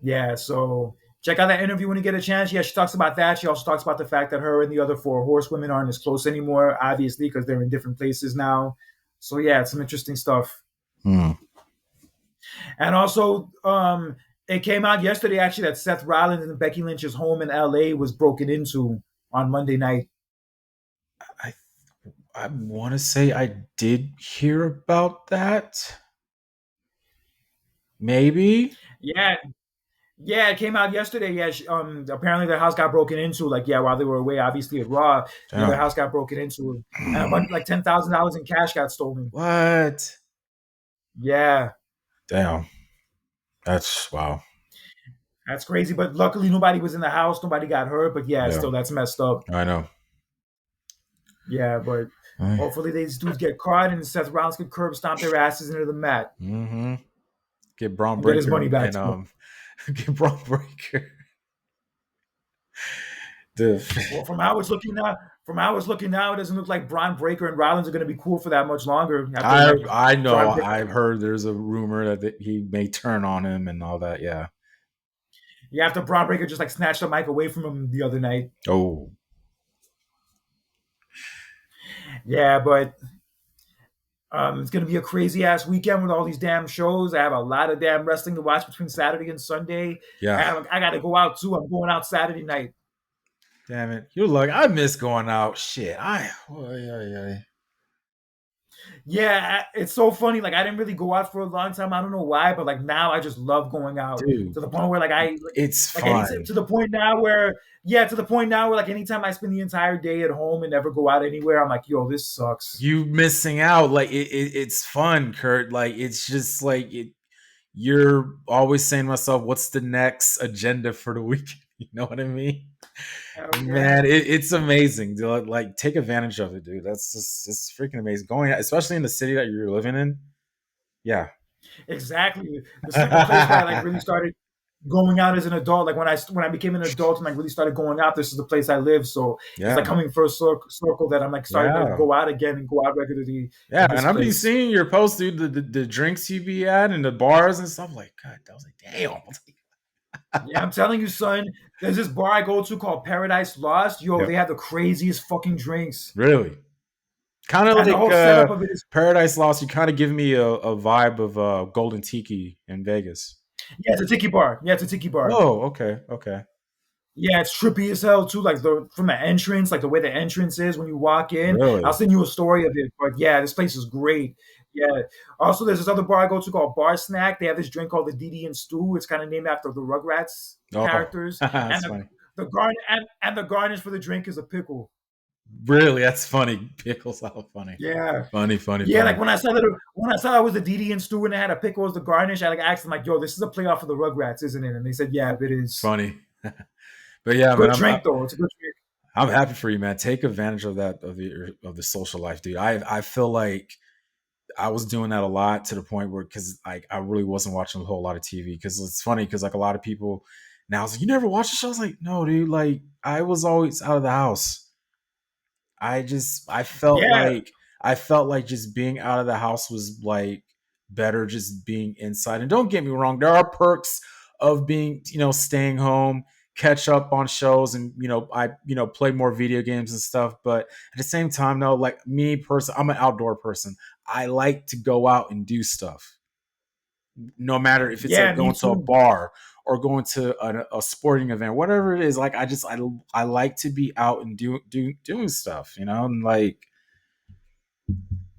Yeah, so check out that interview when you get a chance. Yeah, she talks about that. She also talks about the fact that her and the other four horsewomen aren't as close anymore, obviously, because they're in different places now. So yeah, it's some interesting stuff. Mm. And also, it came out yesterday actually that Seth Rollins and Becky Lynch's home in LA was broken into on Monday night. I I want to say I did hear about that. Maybe. Yeah, yeah, it came out yesterday. Yeah, apparently their house got broken into. Like, yeah, while they were away, obviously at Raw, their Damn. house got broken into, and a bunch like $10,000 in cash got stolen. What? Yeah, Damn. That's wow. that's crazy. But luckily, nobody was in the house. Nobody got hurt. But yeah, Yeah, still, that's messed up. I know. Yeah, but Right. hopefully these dudes get caught and Seth Rollins can curb stomp their asses into the mat Mm-hmm. Get Braun and get his Breaker money back and to him. get Braun Breaker. The Well, from how it's looking now, it doesn't look like Braun Breaker and Rollins are going to be cool for that much longer. After I like I know Braun Breaker, I've heard there's a rumor that he may turn on him and all that. Yeah. yeah, after Braun Breaker just like snatched the mic away from him the other night. Oh Yeah, but it's going to be a crazy ass weekend with all these damn shows. I have a lot of damn wrestling to watch between Saturday and Sunday. yeah. I got to go out too. I'm going out Saturday night. Damn it. You're like I miss going out. Shit. Oh, yeah. Yeah, it's so funny. Like I didn't really go out for a long time. I don't know why, but like now I just love going out Dude, to the point where it's like any fun. to the point now where to the point now where like anytime I spend the entire day at home and never go out anywhere, I'm like, yo, this sucks. You missing out. Like it's fun, Kurt. Like it's just like it you're always saying to myself, what's the next agenda for the weekend? You know what I mean? Hell yeah. Man, it's amazing. Dude. Like, take advantage of it, dude. That's just it's freaking amazing. Going, especially in the city that you're living in. Yeah, Exactly. This is like the place where I like really started going out as an adult. Like when I became an adult and like really started going out, this is the place I live. So it's yeah, like coming first circle that I'm like starting to yeah, go out again and go out regularly yeah. in this And I've been place. seeing your posts, dude. The drinks you be at and the bars and stuff. Like, God, I was like, damn. Yeah, I'm telling you, son. There's this bar I go to called Paradise Lost. Yo, Yep. they have the craziest fucking drinks, Really, kind of and the like whole setup of it is Paradise Lost. You kind of give me a vibe of Golden Tiki in Vegas. yeah, it's a tiki bar. Yeah, it's a tiki bar. Oh, okay, okay. Yeah, it's trippy as hell too. Like from the entrance, like the way the entrance is when you walk in. I'll Really? send you a story of it. But yeah, this place is great. Yeah. Also, there's this other bar I go to called Bar Snack. They have this drink called the DD and Stew. It's kind of named after the Rugrats Oh, characters. And that's funny. the garnish for the drink is a pickle. Really, that's funny. Pickles are funny. Yeah. Funny, funny, Yeah, funny. like when I saw it was the DD and Stew and it had a pickle as the garnish, I like asked them like, "Yo, this is a playoff of the Rugrats, isn't it?" And they said, "Yeah, it is." Funny. But yeah, man, Good drink though. It's a good drink. I'm happy for you, man. Take advantage of that of the social life, dude. I feel like I was doing that a lot to the point where because like I really wasn't watching a whole lot of TV because it's funny because like a lot of people now it's like you never watch the show. I was like, no, dude. Like I was always out of the house. Yeah, I felt like just being out of the house was like better just being inside. And don't get me wrong, there are perks of being, staying home, catch up on shows and play more video games and stuff, but at the same time though, like me person, I'm an outdoor person. I like to go out and do stuff. No matter if it's yeah, like me going to a too. bar or going to a sporting event, whatever it is, like I like to be out and doing stuff, and like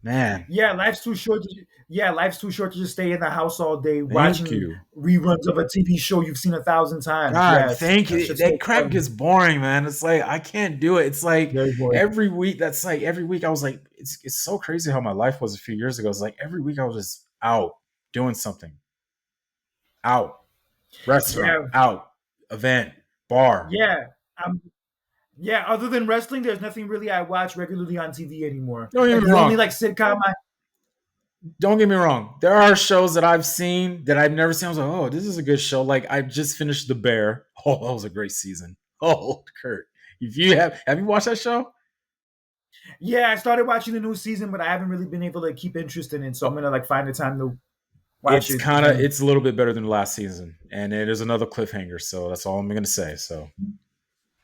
Man, Yeah, life's too short. Life's too short to just stay in the house all day thank watching you. reruns of a TV show you've seen 1,000 times. God, Yeah, thank that you. shit's That so crap gets fun. boring, man. It's like I can't do it. It's like Very boring. every week. That's like every week. I was like, it's so crazy how my life was a few years ago. It's like every week I was just out doing something, out restaurant, Yeah, out event, bar. yeah. Um, yeah. Other than wrestling, there's nothing really I watch regularly on TV anymore. Don't get Like me the only wrong. like sitcom I Don't get me wrong. There are shows that I've seen that I've never seen. I was like, oh, this is a good show. Like I just finished The Bear. Oh, that was a great season. Oh, Kurt, if you have you watched that show? yeah, I started watching the new season, but I haven't really been able to keep interest in it. So I'm Oh, gonna like find the time to watch it again. it's a little bit better than the last season, and it is another cliffhanger. So that's all I'm gonna say. So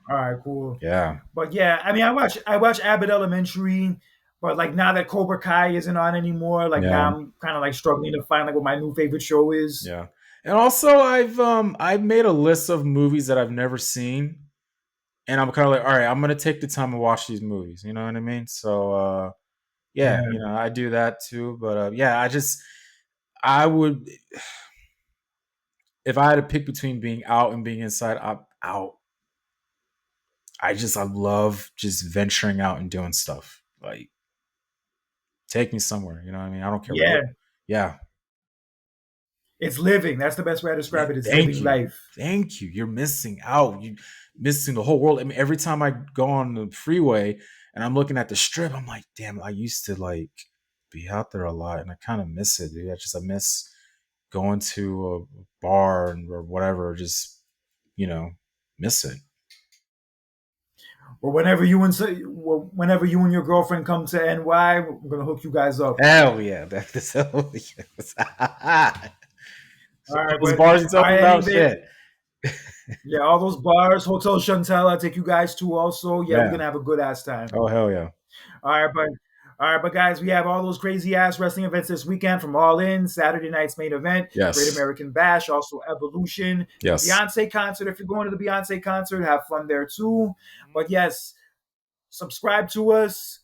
All right, cool. yeah, But yeah, I mean, I watch Abbott Elementary, but like now that Cobra Kai isn't on anymore, like yeah, now I'm kind of like struggling to find like what my new favorite show is. yeah. And also, I've made a list of movies that I've never seen, and I'm kind of like, all right, I'm gonna take the time to watch these movies. You know what I mean? So yeah, Yeah. I do that too. But yeah, I would if I had to pick between being out and being inside, I'm out. I love just venturing out and doing stuff. Like take me somewhere. You know what I mean? I don't care what. Yeah, Yeah. it's living. That's the best way to describe it. It's Thank living you. life. Thank you. You're missing out. You missing the whole world. I mean, every time I go on the freeway and I'm looking at the strip, I'm like, damn, I used to like be out there a lot and I kind of miss it, dude. I miss going to a bar or whatever, just, you know, miss it. Or whenever you and your girlfriend come to NY, we're gonna hook you guys up. Hell yeah. That's hell yes. All So right, those but bars you all talking right, about? Shit. yeah, all those bars, Hotel Chantel, I'll take you guys to also. Yeah, we're Yeah. gonna have a good ass time. Oh hell yeah. All right, but guys, we have all those crazy ass wrestling events this weekend from All In, Saturday night's main event, Great Yes. American Bash, also Evolution, the Yes. Beyonce concert. If you're going to the Beyonce concert, have fun there too. But yes, subscribe to us,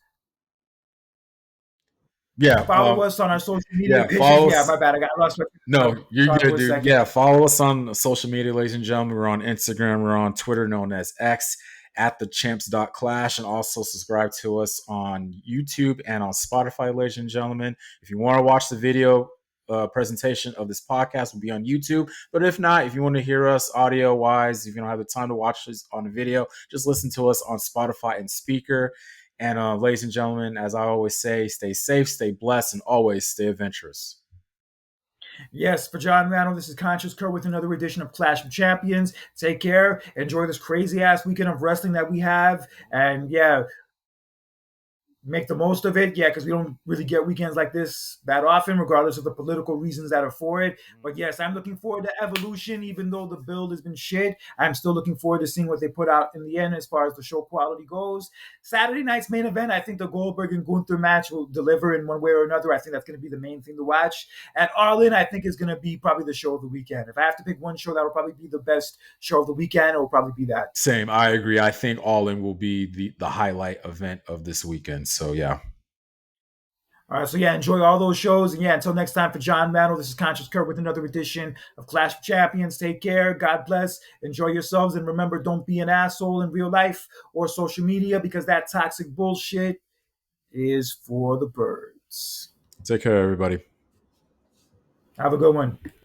Yeah. follow us on our social media Yeah. pages. Follow Yeah, us. my bad, I got lost my No, you're thought good, for a dude. second. Yeah, follow us on social media, ladies and gentlemen. We're on Instagram, we're on Twitter, known as X, at the champs.clash, and also subscribe to us on YouTube and on Spotify, ladies and gentlemen. If you want to watch the video presentation of this podcast, will be on YouTube. But if not, if you want to hear us audio wise, if you don't have the time to watch this on a video, just listen to us on Spotify and speaker. And ladies and gentlemen, as I always say, stay safe, stay blessed, and always stay adventurous. Yes, for John Randall, this is Conscious Kurt with another edition of Clash of Champions. Take care. Enjoy this crazy ass weekend of wrestling that we have. And yeah, make the most of it. Yeah, because we don't really get weekends like this that often, regardless of the political reasons that are for it. But yes, I'm looking forward to Evolution, even though the build has been shit. I'm still looking forward to seeing what they put out in the end as far as the show quality goes. Saturday night's main event, I think the Goldberg and Gunther match will deliver in one way or another. I think that's going to be the main thing to watch. And All In, I think, is going to be probably the show of the weekend. If I have to pick one show that will probably be the best show of the weekend, it will probably be that. Same. I agree. I think All In will be the highlight event of this weekend. So yeah. All right, so yeah, enjoy all those shows. And yeah, until next time for John Mantle, this is Conscious Kurt with another edition of Clash of Champions. Take care. God bless. Enjoy yourselves. And remember, don't be an asshole in real life or social media because that toxic bullshit is for the birds. Take care, everybody. Have a good one.